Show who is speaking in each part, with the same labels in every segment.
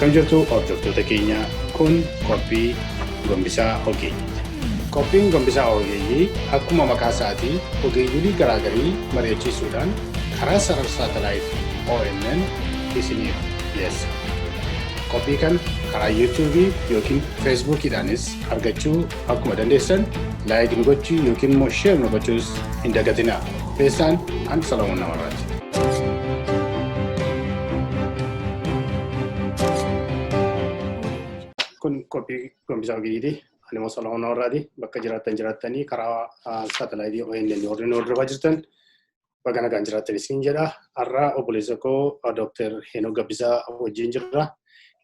Speaker 1: Akkam jirtu hordoftoota keenya kun Qophii Gombisaa Ogeeyyii. Qophiin Gombisaa Ogeeyyii akkuma maqaa isaatii ogeeyyii garaagarii mari'achiisuudhaan karaa sarara saatalaayit ONN isiniif dhiyeessa. Qophii kan karaa YouTube yookiin Facebookidhaanis argachuu akkuma dandeessan laayik nu gochuu yookiin immoo sheer nu gochuus hin dagatinaa. Qopheessaan Solomoon Namarraati. Kun Qophii Gombisaa Ogeeyyiiti. Ani immoo Solomoon Namarraati. Bakka jiraatanii karaa saatalaayit ONN warreen hordofaa jirtan bakka nagaan jiraatan isin jedha. Har'a obboleessa koo Dr.Henook Gabbisaa wajjin jirra.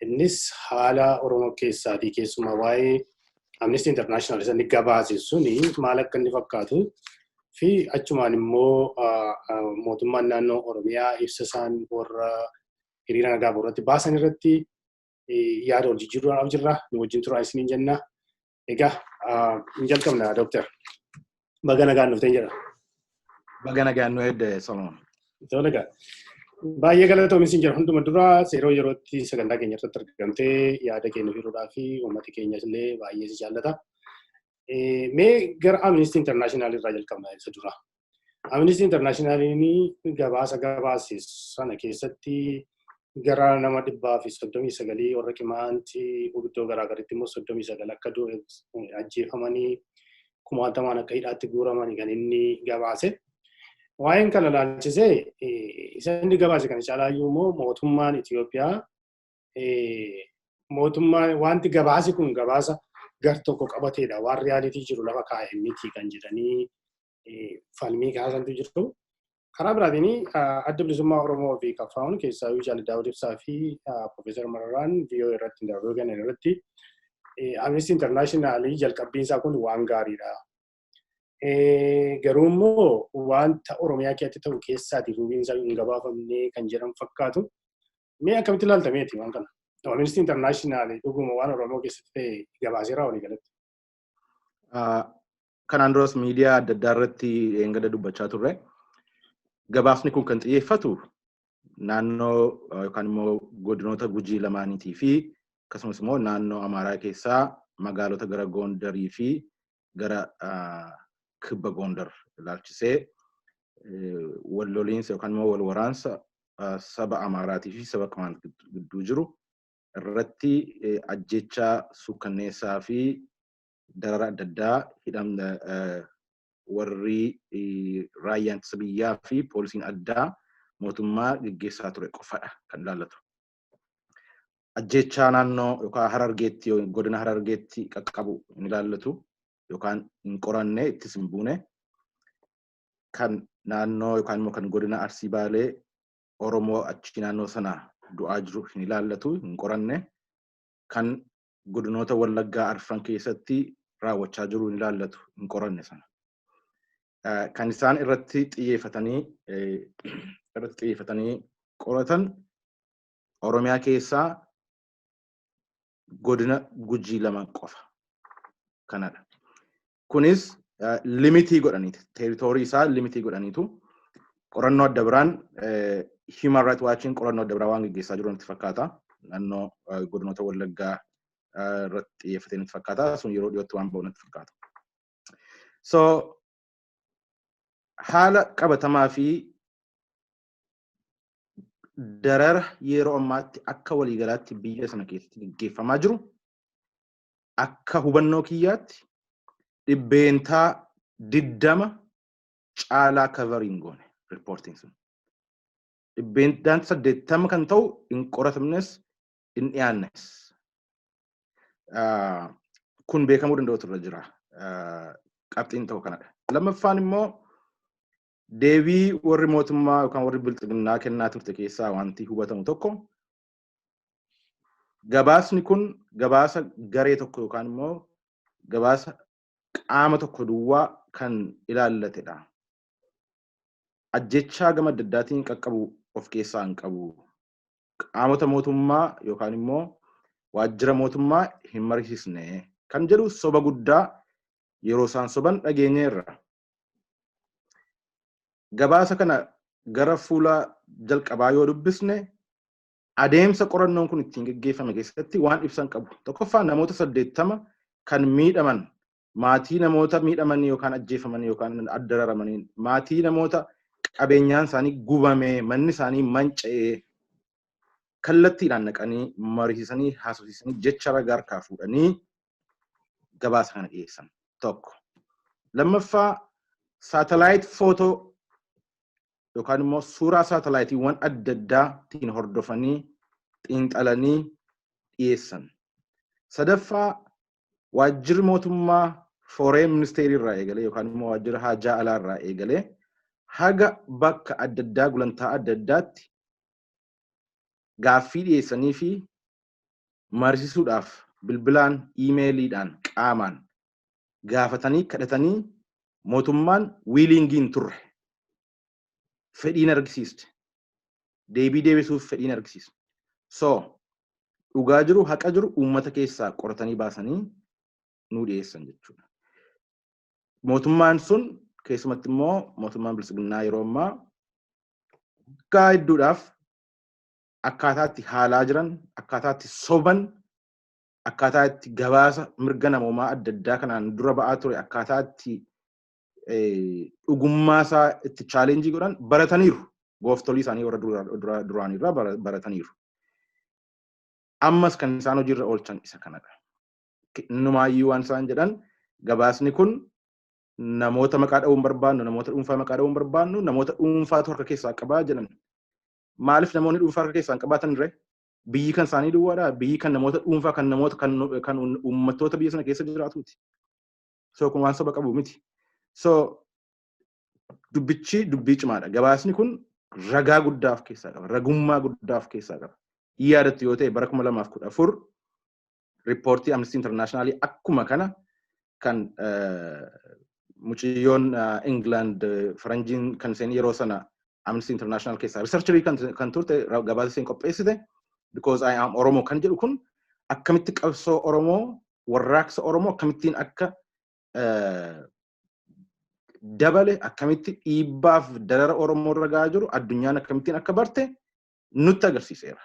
Speaker 1: Innis haala Oromoo keessaatii keessumaa waa'ee Amnesty International isaan gabaase suni maal akka inni fakkaatu fi achumaan immoo mootummaan naannoo Oromiyaa ibsa isaan warra hiriira nagaa irratti baasan irratti yaada wal jijjiiruudhaaf jirra. Nu wajjin turaa isiniin jenna. Egaa hin jalqabna Dooktar. Baga nagaan dhufteen jedha.
Speaker 2: Baga nagaan nu hedde Solomoon.
Speaker 1: Tolega. Baay'ee galatoomi isin jira. Hunduma dura yerootti sagantaa keenya irratti argamtee yaada keenya hiruudhaa fi uummata keenyas illee baay'ee si jaallata. Mee gara Amnesty International irraa jalqabna isa dura. Amnesty International gabaase sana keessatti gara nama 139 warra qimaanti iddoo garaagaraatti immoo 39 akka ajjeefamanii 60 akka hidhaatti guuramanii kan inni gabaase. Waa'een kana ilaalchisee isa inni gabaase kan caalaayyuu immoo mootummaan Itoophiyaa wanti gabaasi kun gabaasa gar tokko qabateedha. Waan riyaalitii jiru lafa kaa'e miti kan jedhanii falmii kaasantu jiru. Karaa biraatiin adda bilisummaa Oromoo fi Qabsaa'oon keessaa Jaal Daawud Ibsaa fi Profeesar Mararaan VOA irratti darbe ganan irratti Amnesty International jalqabbiin isaa kun waan gaariidha. Garuu immoo wanta Oromiyaa keessatti ta'u keessaatii ruubiin isaa hin gabaafamne kan jedhan fakkaatu. Mee akkamitti ilaaltameeti waan kana? Amnesty International dhuguma waan Oromoo keessatti ta'e gabaaseera walii galatti.
Speaker 2: Kanaan duras miidiyaa adda addaa irratti eegada dubbachaa turre. Gabaasni kun kan xiyyeeffatu naannoo yookaan immoo godinoota Gujii lamaaniitii fi akkasumas immoo naannoo Amaaraa keessaa magaalota gara Gondarii fi gara Kibba Gondar ilaalchisee wal loliinsa yookaan immoo wal waraansa saba Amaaraatii fi saba Qimaant gidduu jiru irratti ajjechaa suukkanneessaa fi darara adda addaa hidhamna warri raayyaan ittisa biyyaa fi poolisiin addaa mootummaa gaggeessaa ture qofadha kan ilaallatu. Ajjechaa naannoo yookaan Harargeetti godina Harargeetti qaqqabu hin ilaallatu yookaan hin qoranne ittis hin buune kan naannoo yookaan immoo kan godina Arsii Baalee Oromoo achi naannoo sana du'aa jiru hin ilaallatu hin qoranne kan godinoota Wallaggaa Arfan keessatti raawwachaa jiru hin ilaallatu hin qoranne sana. Kan isaan irratti xiyyeeffatanii qoratan Oromiyaa keessaa godina Gujii lama qofa kanadha. Kunis limitii godhaniiti. Teeritorii isaa limitii godhaniitu qorannoo adda biraan Human Rights Watchiin qorannoo adda biraa waan gaggeessaa jiru natti fakkaata. Naannoo godinoota Wallaggaa irratti xiyyeeffatee natti fakkaata. Sun yeroo dhiyootti waan ba'u natti fakkaata. So haala qabatamaa fi darara yeroo ammaatti akka waliigalaatti biyya sana keessatti gaggeeffamaa jiru akka hubannoo kiyyaatti dhibbeentaa 20 caalaa kavariin goone riippoortiin sun. Dhibbeentaan 80 kan ta'u hin qoratamnes hin dhiyaannes. Kun beekamuu danda'utu irra jira. Qabxiin ta'u kanadha. Lammaffaan immoo deebii warri mootummaa yookaan warri bilxiginnaa kennaa turte keessaa wanti hubatamu tokko gabaasni kun gabaasa garee tokko yookaan immoo gabaasa qaama tokko duwwaa kan ilaallatedha. Ajjechaa gama adda addaatiin qaqqabu of keessaa hin qabu. Qaamota mootummaa yookaan immoo waajjira mootummaa hin mariisisne kan jedhu soba guddaa yeroo isaan soban dhageenyeerra. Gabaasa kana gara fuula jalqabaa yoo dubbisne adeemsa qorannoon kun ittiin gaggeeffame keessatti waan ibsan qabu. Tokkoffaa namoota 80 kan miidhaman maatii namoota miidhamanii yookaan ajjeefamanii yookaan addararamanii maatii namoota qabeenyaan isaanii gubamee manni isaanii manca'ee kallattiidhaan naqanii mariisisanii haasofsiisanii jecha ragaa harkaa fuudhanii gabaasa kana dhiyeessan. Tokko. Lammaffaa saatalaayit footoo yookaan immoo suuraa saatalaayitiiwwan adda addaatiin hordofanii xiinxalanii dhiyeessan. Sadaffaa waajjirri mootummaa fooreen ministeerii irraa eegalee yookaan immoo waajjira haajaa alaa irraa eegalee haga bakka adda addaa gulantaa adda addaatti gaaffii dhiyeessanii fi mariisisuudhaaf bilbilaan iimeeliidhaan qaamaan gaafatanii kadhatanii mootummaan wiiliingiin turre. Fedhiin argisiiste. Deebii deebisuuf fedhiin argisiiste. So, dhugaa jiru haqa jiru uummata keessaa qoratanii baasanii nuu dhiyeessan jechuudha. Mootummaan sun keessumatti immoo mootummaan bilisiginnaa yeroo ammaa gaayidduudhaaf akkaataa itti haalaa jiran, akkaataa itti soban, akkaataa itti gabaasa mirga namoomaa adda addaa kanaan dura ba'aa ture, akkaataa itti dhugummaa isaa itti chaalenjii godhan barataniiru. Gooftolii isaanii warra duraan irraa barataniiru. Ammas kan isaan hojiirra oolchan isa kanadha. Numaayyuu waan isaan jedhan gabaasni kun namoota maqaa dha'uun barbaannu, namoota dhuunfaa maqaa dha'uun barbaannu, namoota dhuunfaatu harka keessaa qabaa jedhan. Maaliif namoonni dhuunfaa harka keessaa qabaatan irree? Biyyi kan isaanii duwwaadha. Biyyi kan namoota dhuunfaa kan uummattoota biyya sana keessa jiraatuuti. So kun waan saba qabu miti. So dubbichi dubbii cimaadha. Gabaasni kun ragaa guddaa of keessaa qaba. Ragummaa guddaa of keessaa qaba. Yaadatti yoo ta'e bara 2014 riippoortii Amnesty International akkuma kana kan mucayyoon England faranjiin kan seen yeroo sana Amnesty International keessaa researcherii kan turte gabaasa isheen qopheessite because I am Oromo kan jedhu kun akkamitti qabsoo Oromoo warraaqsa Oromoo akkamittiin akka dabale akkamitti dhiibbaaf darara Oromoo irra gahaa jiru addunyaan akkamittiin akka barte nutti agarsiiseera.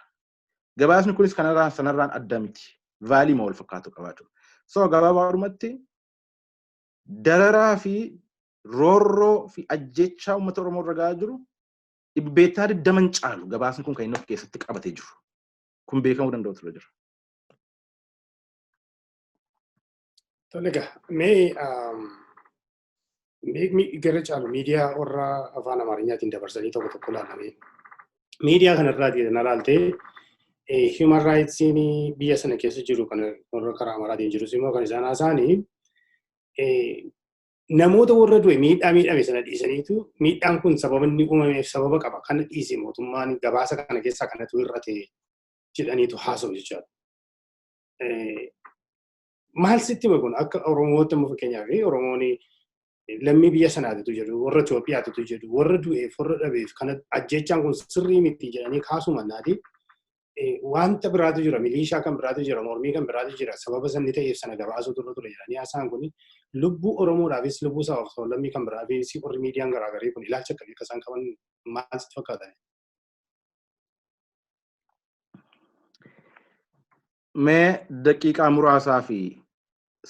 Speaker 2: Gabaasni kunis kanarraan sanarraan adda miti. Vaalii ma wal fakkaatu qabaatu. So gabaabaadhumatti dararaa fi roorroo fi ajjechaa uummata Oromoo irra gahaa jiru dhibbeettaa 20 caalu gabaasni kun kan inni of keessatti qabatee jiru. Kun beekamuu danda'u ture jira.
Speaker 1: Tolega, mee gara caalu miidiyaa warra afaan Amaariyaatiin dabarsanii tokko tokko ilaalamee miidiyaa kanarraa ilaaltee human rights biyya sana keessa jiru kan warra karaa Amaaraatiin jirus immoo kan isaan haasa'anii namoota warra du'e miidhame sana dhiisaniitu miidhaan kun sababa inni uumameef sababa qaba kana dhiise mootummaan gabaasa kana keessaa kanatu irrate jedhaniitu haasa'u jechuudha. Maal sitti kun akka Oromoota immoo fakkeenyaaf Oromoon lammii biyya sanaatitu jedhu warra Itoophiyaatitu jedhu warra du'eef warra dhabeef kana ajjechaan kun sirrii miti jedhanii kaasuu mannaati. Wanta biraatu jira, milishaa kan biraatu jira, mormii kan biraatu jira, sababa sanni ta'eef sana gabaasuu ture jedhanii haasa'an kun lubbuu Oromoodhaafis lubbuu sabaaf lammii kan biraafis warri miidiyaan garaagarii kun ilaalcha akkamii akka isaan qaban maal sitti fakkaatan?
Speaker 2: Mee daqiiqaa muraasaa fi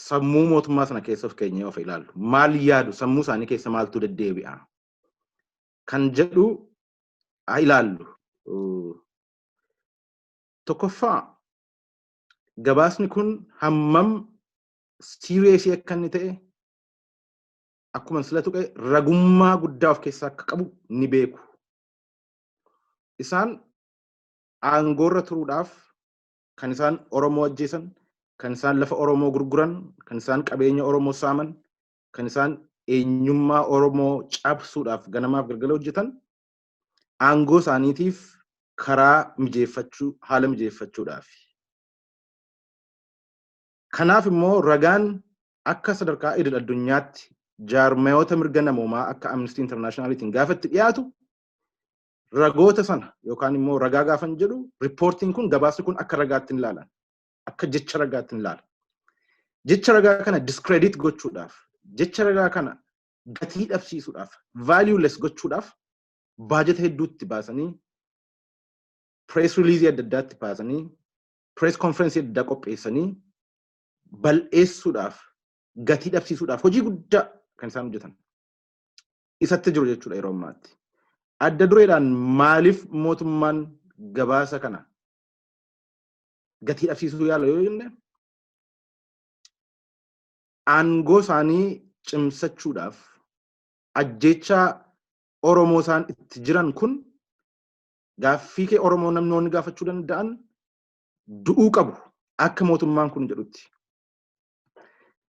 Speaker 2: sammuu mootummaa sana keessa of keenyee of ilaallu. Maal yaadu sammuu isaanii keessa maaltu deddeebi'a? Kan jedhu haa ilaallu. Tokkoffaa gabaasni kun hammam serious akka inni ta'e akkuma sila tuqe ragummaa guddaa of keessaa akka qabu ni beeku. Isaan aangoorra turuudhaaf kan isaan Oromoo ajjeesan, kan isaan lafa Oromoo gurguran, kan isaan qabeenya Oromoo saaman, kan isaan eenyummaa Oromoo cabsuudhaaf ganamaaf galgala hojjetan aangoo isaaniitiif karaa mijeeffachuu haala mijeeffachuudhaaf. Kanaaf immoo ragaan akka sadarkaa idil addunyaatti jaarmayoota mirga namoomaa akka Amnesty Internationalitiin gaafatti dhiyaatu ragoota sana yookaan immoo ragaa gaafan jedhu riippoortiin kun gabaasni kun akka ragaatti hin ilaalan. Akka jecha ragaatti hin ilaalan. Jecha ragaa kana discredit gochuudhaaf, jecha ragaa kana gatii dhabsiisuudhaaf, valueless gochuudhaaf baajeta hedduutti baasanii press release adda addaatti baasanii press conference adda qopheessanii bal'eessuudhaaf gatii dhabsiisuudhaaf hojii guddaa kan isaan hojjetan isatti jiru jechuudha yeroo ammaatti. Adda dureedhaan maaliif mootummaan gabaasa kana gatii dhabsiisuu yaala yoo jenne aangoo isaanii cimsachuudhaaf ajjeechaa Oromoo isaan itti jiran kun gaaffii kee Oromoo namnoonni gaafachuu danda'an du'uu qabu akka mootummaan kun jedhutti.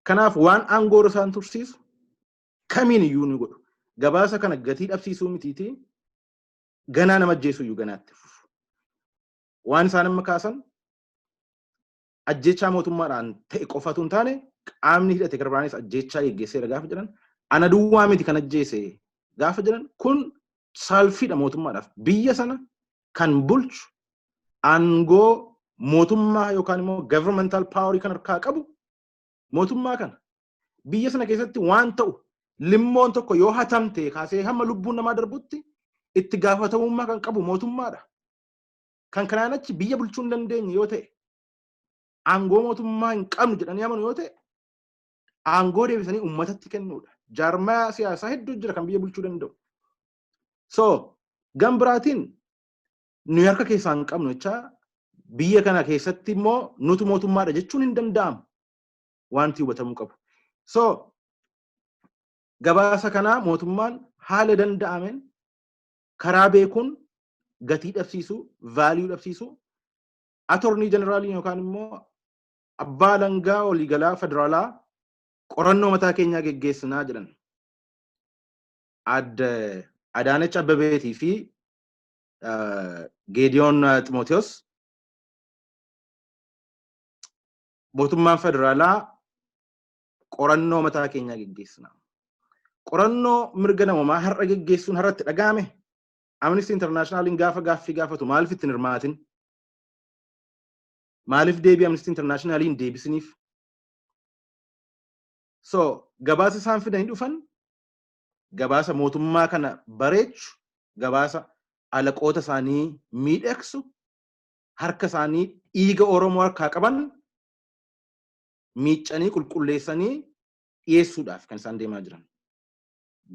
Speaker 2: Kanaaf waan aangoo isaan tursiisu kamiin iyyuu ni godhu. Gabaasa kana gatii dhabsiisuu mitiitii ganaa nama ajjeesuu iyyuu ganaatti fufu. Waan isaan amma kaasan ajjeechaa mootummaadhaan ta'e qofatu hin taane qaamni hidhate garbaanis ajjeechaa geggeesseera gaafa jedhan ana duwwaa miti kan ajjeese gaafa jedhan kun saalfiidha mootummaadhaaf. Biyya sana kan bulchu aangoo mootummaa yookaan immoo governmental power kan harkaa qabu mootummaa kana. Biyya sana keessatti waan ta'u limmoon tokko yoo hatamte kaasee hamma lubbuun namaa darbutti itti gaafatamummaa kan qabu mootummaadha. Kan kanaan achi biyya bulchuu hin dandeenye yoo ta'e aangoo mootummaa hin qabnu jedhanii amanu yoo ta'e aangoo deebisanii uummatatti kennuudha. Jaarmaa siyaasaa hedduu jira kan biyya bulchuu danda'u. So gambiraatiin nu harka keessaa hin qabnu jechaa biyya kana keessatti immoo nutu mootummaadha jechuun hin danda'amu. Wanti hubatamuu qabu. So gabaasa kanaa mootummaan haala danda'ameen karaa beekuun gatii dhabsiisuu, vaaliyuu dhabsiisuu, atornii jeneraaliin yookaan immoo abbaa alangaa waliigalaa federaalaa qorannoo mataa keenyaa geggeessinaa jedhan. Adaanech Abbebeetii fi Geediyoon Ximootiyoos mootummaan federaalaa qorannoo mataa keenyaa geggeessinaa. Qorannoo mirga namoomaa har'a geggeessuun har'atti dhaga'ame. Amnesty Internationalin gaafa gaaffii gaafatu maaliif itti hin hirmaatin? Maaliif deebii Amnesty Internationalin deebisiniif? So gabaasa isaan fidanii dhufan gabaasa mootummaa kana bareechu, gabaasa alaqoota isaanii miidhagsu, harka isaanii dhiiga Oromoo harkaa qaban miiccanii qulqulleessanii dhiyeessuudhaaf kan isaan deemaa jiran.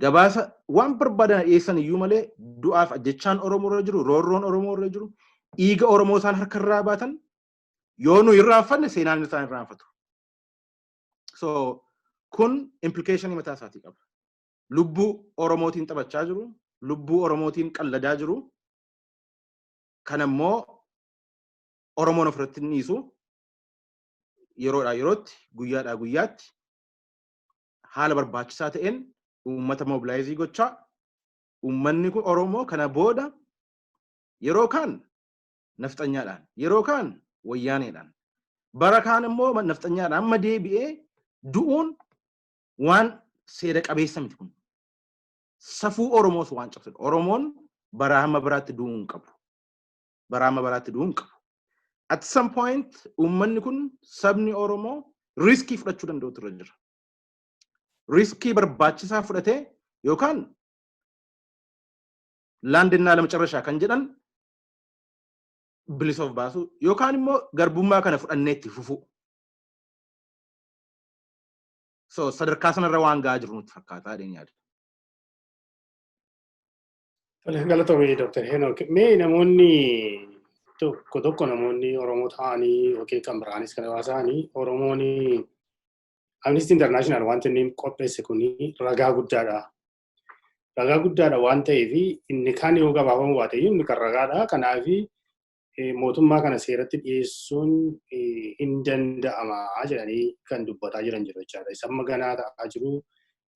Speaker 2: Gabaasa waan barbaadan dhiyeessan iyyuu malee du'aaf ajjechaan Oromoo irra jiru, roorroon Oromoo irra jiru, dhiiga Oromoo isaan harka irraa baatan yoo nu irraanfanne seenaan isaan irraanfatu. So kun implicationii mataa isaatii qaba. Lubbuu Oromootiin taphachaa jiru, lubbuu Oromootiin qalladaa jiru. Kan immoo Oromoon ofirratti hin dhiisu yeroodhaa yerootti, guyyaadhaa guyyaatti haala barbaachisaa ta'een uummata mobilaayizii gochaa uummanni kun Oromoo kana booda yeroo kaan nafxanyaadhaan, yeroo kaan wayyaaneedhaan, bara kaan immoo nafxanyaadhaan amma deebi'ee du'uun waan seera qabeessa miti kun. Safuu Oromoos waan cabsudha. Oromoon bara hamma biraatti du'uu hin qabu. Bara hamma biraatti du'uu hin qabu. At some point uummanni kun sabni Oromoo riskii fudhachuu danda'utu irra jira. Riskii barbaachisaa fudhatee yookaan laandinnaa lama carrashaa kan jedhan bilisa of baasu yookaan immoo garbummaa kana fudhannee itti fufu. So sadarkaa sanarra waan ga'aa jiru nutti fakkaataa deemee yaada.
Speaker 1: Galatoomii Dr.Henook. Mee namoonni tokko namoonni Oromoo ta'anii yookiin kan biraanis kan hawaasanii Oromoon Amnesty International wanti inni qopheesse kuni ragaa guddaadha. Ragaa guddaadha waan ta'eef inni kaan yoo gabaafamu baate inni kan ragaadha. Kanaaf mootummaa kana seeratti dhiyeessuun hin danda'ama jedhanii kan dubbataa jiran jiru jechaadha. Isa amma ganaa ta'aa jiru.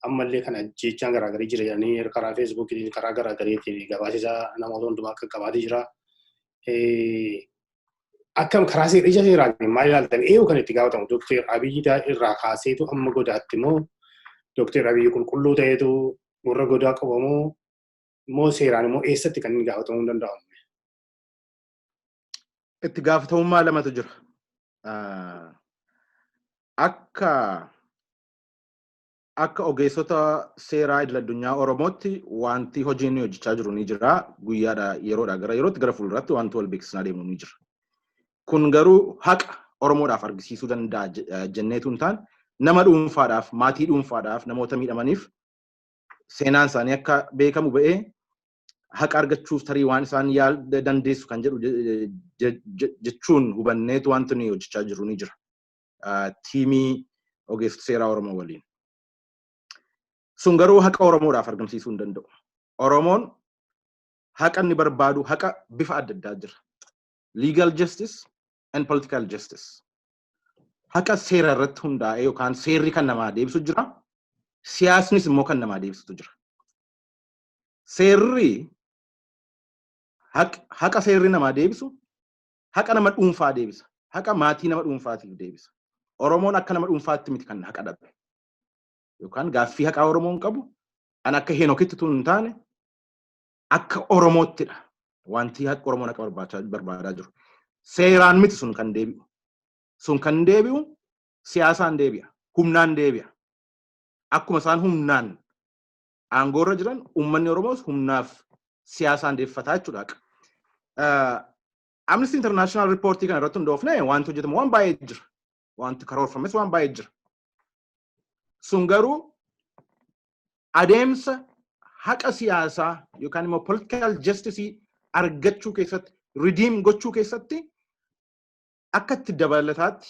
Speaker 1: Ammallee kan ajjeechaan garaagarii jira jedhanii karaa Feesbuukiitiin karaa garaagariitiin gabaasisaa namoota hundumaa akka qabaatee jira. Akkam karaa ija seeraatiin maal ilaaltan kan itti gaafatamu Dr. Abiyyi irraa kaaseetu amma godaatti moo Dr. Abiyyi qulqulluu ta'eetu warra godaa qabamoo moo seeraan immoo eessatti kan inni gaafatamuu danda'amu?
Speaker 2: Itti gaafatamummaa lamatu jira. Akka akka ogeessota seeraa idil-addunyaa Oromootti wanti hojiin ni hojjechaa jiru ni jira. Guyyaadha yeroodha gara yerootti gara fuulduraatti wanti wal beeksisaa deemu ni jira. Kun garuu haqa Oromoodhaaf argisiisuu danda'a jenneetu hin taane nama dhuunfaadhaaf, maatii dhuunfaadhaaf, namoota miidhamaniif seenaan isaanii akka beekamu ba'ee haqa argachuuf tarii waan isaan dandeessu kan jedhu jechuun hubanneetu wanti ni hojjechaa jiru ni jira. Tiimii ogeessota seeraa Oromoo waliin. Sun garuu haqa Oromoodhaaf argamsiisuu hin danda'u. Oromoon haqa inni barbaadu haqa bifa adda addaa jira. Legal justice and political justice. Haqa seera irratti hundaa'e yookaan seerri kan namaa deebisu jira. Siyaasnis immoo kan namaa deebisutu jira. Seerri haqa seerri namaa deebisu haqa nama dhuunfaa deebisa. Haqa maatii nama dhuunfaatiif deebisa. Oromoon akka nama dhuunfaatti miti kan haqa dhabe. Yookaan gaaffii haqaa Oromoon qabu an akka Henookitti tun hin taane akka Oromoottidha. Wanti haqa Oromoon akka barbaadaa jiru. Seeraan miti sun kan deebi'u. Sun kan deebi'u siyaasaan deebi'a. Humnaan deebi'a. Akkuma isaan humnaan aangoorra jiran uummanni Oromoos humnaaf siyaasaan deeffataa jechuudha. Amnesty International Reportii kana irratti hundoofne wanti hojjetamu waan baay'ee jira. Wanti karoorfames waan baay'ee jira. Sun garuu adeemsa haqa siyaasaa yookaan immoo political justice argachuu keessatti redeem gochuu keessatti akka itti dabalataatti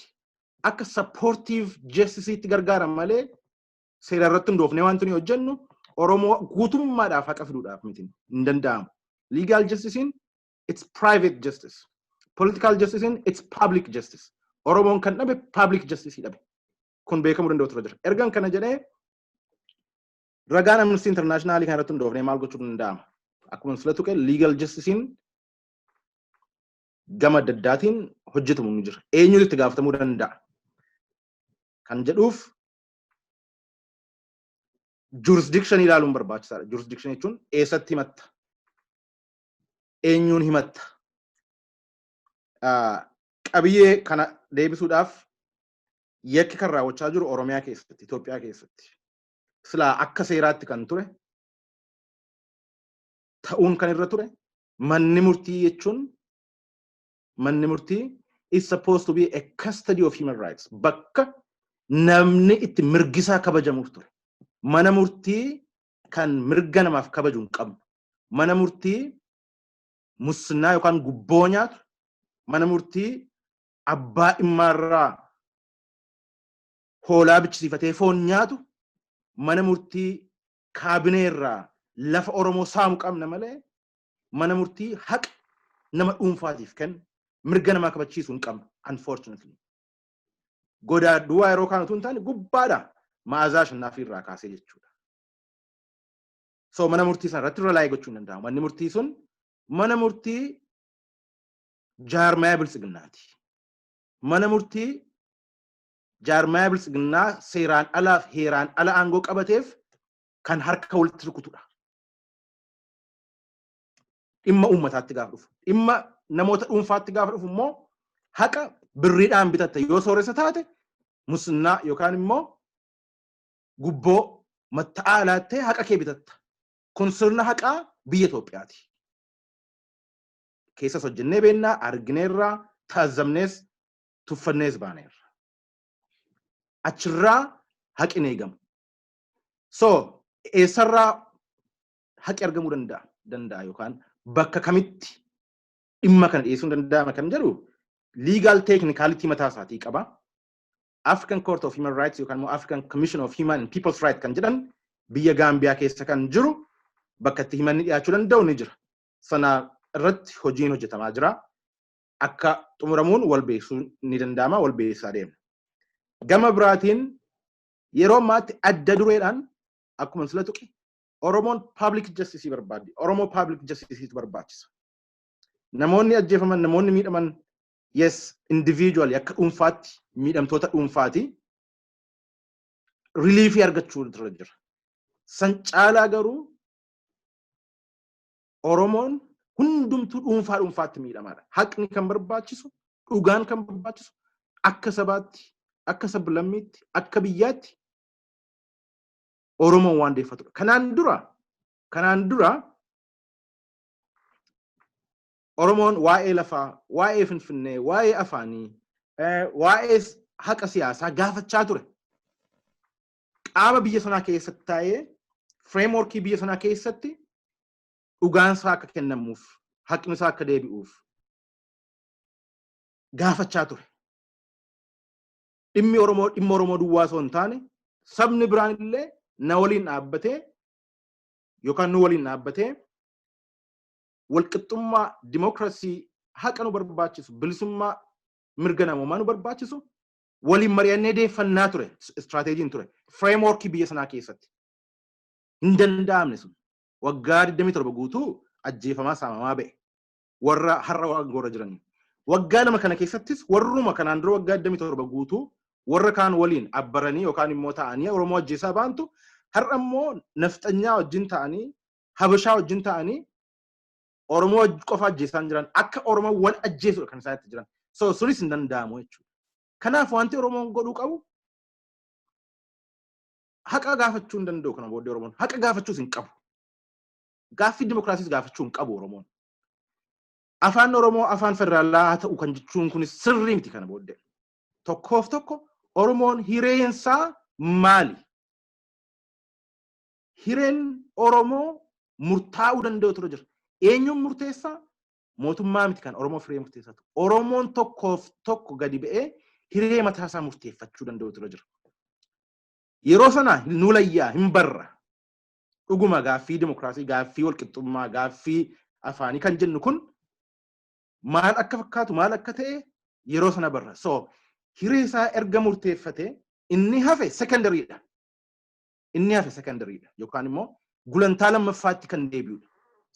Speaker 2: akka supportive justice itti gargaaran malee seera irratti hundoofnee wanti nuyi hojjennu Oromoo guutummaadhaaf haqa fiduudhaaf miti hin danda'amu. Legal justice it's private justice. Political justice it's public justice. Oromoon kan dhabe public justice dhabe. Kun beekamuu danda'u ture jira. Ergan kana jedhee ragaan Amnesty International kan irratti hundoofnee maal gochuu danda'ama? Akkuma filatu kee legal justice gama adda addaatiin hojjetamu ni jira. Eenyutu itti gaafatamuu danda'a? Kan jedhuuf jurisdiction ilaaluun barbaachisaadha. Jurisdiction jechuun eessatti himatta? Eenyuun himatta? Qabiyyee kana deebisuudhaaf yakki kan raawwachaa jiru Oromiyaa keessatti, Itoophiyaa keessatti. Silaa akka seeraatti kan ture ta'uun kan irra ture manni murtii jechuun manni murtii is supposed to be a custody of human rights. Bakka namni itti mirgisaa kabajamuuf ture. Mana murtii kan mirga namaaf kabaju hin qabnu. Mana murtii musnaa yookaan gubboo nyaatu. Mana murtii abbaa dhimmaarraa hoolaa bichisiifatee foon nyaatu. Mana murtii kaabineerraa lafa Oromoo saamu qabna malee mana murtii haqa nama dhuunfaatiif kennu mirga namaa kabachiisuu hin qabnu unfortunately. Godaa duwwaa yeroo kaanatu hin taane gubbaadha ma'azaa shannaafi irraa kaasee jechuudha. So mana murtii sana irratti ralaayee gochuu hin danda'amu. Manni murtii sun mana murtii jaarmaya biltsiginnaati. Mana murtii jaarmaya biltsiginnaa seeraan alaaf heeraan ala aangoo qabateef kan harka walitti rukutudha. Dhimma uummataatti gaafa dhufu. Dhimma namoota dhuunfaatti gaafa dhufu immoo haqa birriidhaan bitatta yoo sooressa taate musnaa yookaan immoo gubboo matta'aa laattee haqa kee bitatta. Kun sirna haqaa biyya Itoophiyaati. Keessas hojjennee beennaa argineerraa taazamnees tuffannees baaneerra. Achirraa haqi ni eegamu. So eessarraa haqi argamuu danda'a yookaan bakka kamitti dhimma kana dhiyeessuun danda'ama kan jedhu legal technicality mataa isaatii qaba. African Court of Human Rights yookaan immoo African Commission of Human and People's Rights kan jedhan biyya Gaambiyaa keessa kan jiru bakka itti himanni dhiyaachuu danda'u ni jira. Sana irratti hojiin hojjetamaa jira. Akka xumuramuun wal beeksisuun ni danda'ama, wal beeksisaa deemna. Gama biraatiin yeroo ammaatti adda dureedhaan akkuma sila tuqe Oromoon public justice barbaaddi. Oromoo public justice barbaachisa. Namoonni ajjeefaman, namoonni miidhaman yes individually akka dhuunfaatti miidhamtoota dhuunfaati reliefii argachuu irra jira. San caalaa garuu Oromoon hundumtuu dhuunfaatti miidhamaadha. Haqni kan barbaachisu, dhugaan kan barbaachisu akka sabaatti, akka sablammiitti, akka biyyaatti Oromoon waan deeffatudha. Kanaan dura Oromoon waa'ee lafaa, waa'ee Finfinnee, waa'ee afaanii, waa'ee haqa siyaasaa gaafachaa ture. Qaama biyya sanaa keessatti taa'ee frameworkii biyya sanaa keessatti dhugaansaa akka kennamuuf, haqni isaa akka deebi'uuf gaafachaa ture. Dhimmi Oromoo duwwaa osoo hin taane sabni biraan illee na waliin dhaabbatee yookaan nu waliin dhaabbatee walqixxummaa dimokiraasii haqa nu barbaachisu bilisummaa mirga namoomaa nu barbaachisu waliin mari'annee deeffannaa ture istiraateejiin ture frameworkii biyya sanaa keessatti hin danda'amne sun waggaa 27 guutuu ajjeefamaa saamamaa ba'e warra har'a waggoorra jiranii waggaa lama kana keessattis warruma kanaan dura waggaa 27 guutuu warra kaan waliin abbaranii yookaan immoo ta'anii Oromoo ajjeesaa baantu har'a immoo nafxanyaa wajjin ta'anii Habashaa wajjin ta'anii Oromoo qofa ajjeesaan jiran akka Oromoo wal ajjeesudha kan isaan itti jiran. So sunis hin danda'amu jechuudha. Kanaaf wanti Oromoon godhuu qabu haqa gaafachuu hin danda'u kana booddee Oromoon haqa gaafachuus hin qabu. Gaaffii dimokiraasiis gaafachuu hin qabu Oromoon. Afaan Oromoo afaan federaalaa haa ta'u kan jechuun kunis sirrii miti kana booddee. Tokkoof tokko Oromoon hireensaa maali? Hireen Oromoo murtaa'uu danda'u ture jira. Eenyuun murteessaa? Mootummaa miti kan Oromoo hiree murteessaa ture. Oromoon tokkoof tokko gadi ba'ee hiree mataasaa murteeffachuu danda'u ture jira. Yeroo sana nu layyaa hin barra. Dhuguma gaaffii dimokiraasii, gaaffii walqixxummaa, gaaffii afaanii kan jennu kun maal akka fakkaatu maal akka ta'e yeroo sana barra. So hiree isaa erga murteeffatee inni hafe secondaryidha. Inni hafe secondaryidha yookaan immoo gulantaa lammaffaatti kan deebi'udha.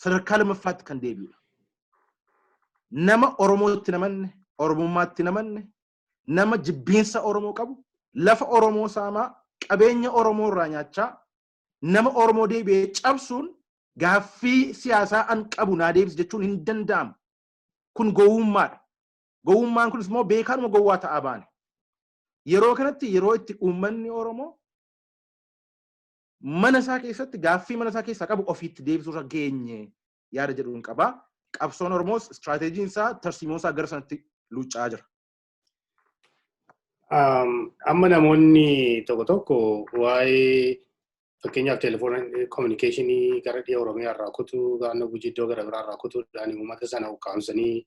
Speaker 2: Sadarkaa lammaffaatti kan deebi'udha. Nama Oromootti namanne, Oromummaatti namanne, nama jibbiinsa Oromoo qabu, lafa Oromoo saamaa, qabeenya Oromoo irraa nyaachaa, nama Oromoo deebi'ee cabsuun gaaffii siyaasaa an qabu naa deebis jechuun hin danda'amu. Kun gowwummaadha. Gowwummaan kunis immoo beekaanuma gowwaa ta'aa baane. Yeroo kanatti yeroo itti uummanni Oromoo mana isaa keessatti gaaffii mana isaa keessaa qabu ofiitti deebisuurra geenye yaada jedhuun qaba. Qabsoon Oromoos istiraateejiin isaa tarsiimoon isaa gara sanatti luuccaa jira.
Speaker 1: Amma namoonni tokko tokko waa'ee fakkeenyaaf telefoona kominikeeshinii gara dhiya Oromiyaa irraa kutuu naannoo Gujii iddoo gara biraa irraa kutuudhaan uummata sana ukkaamsanii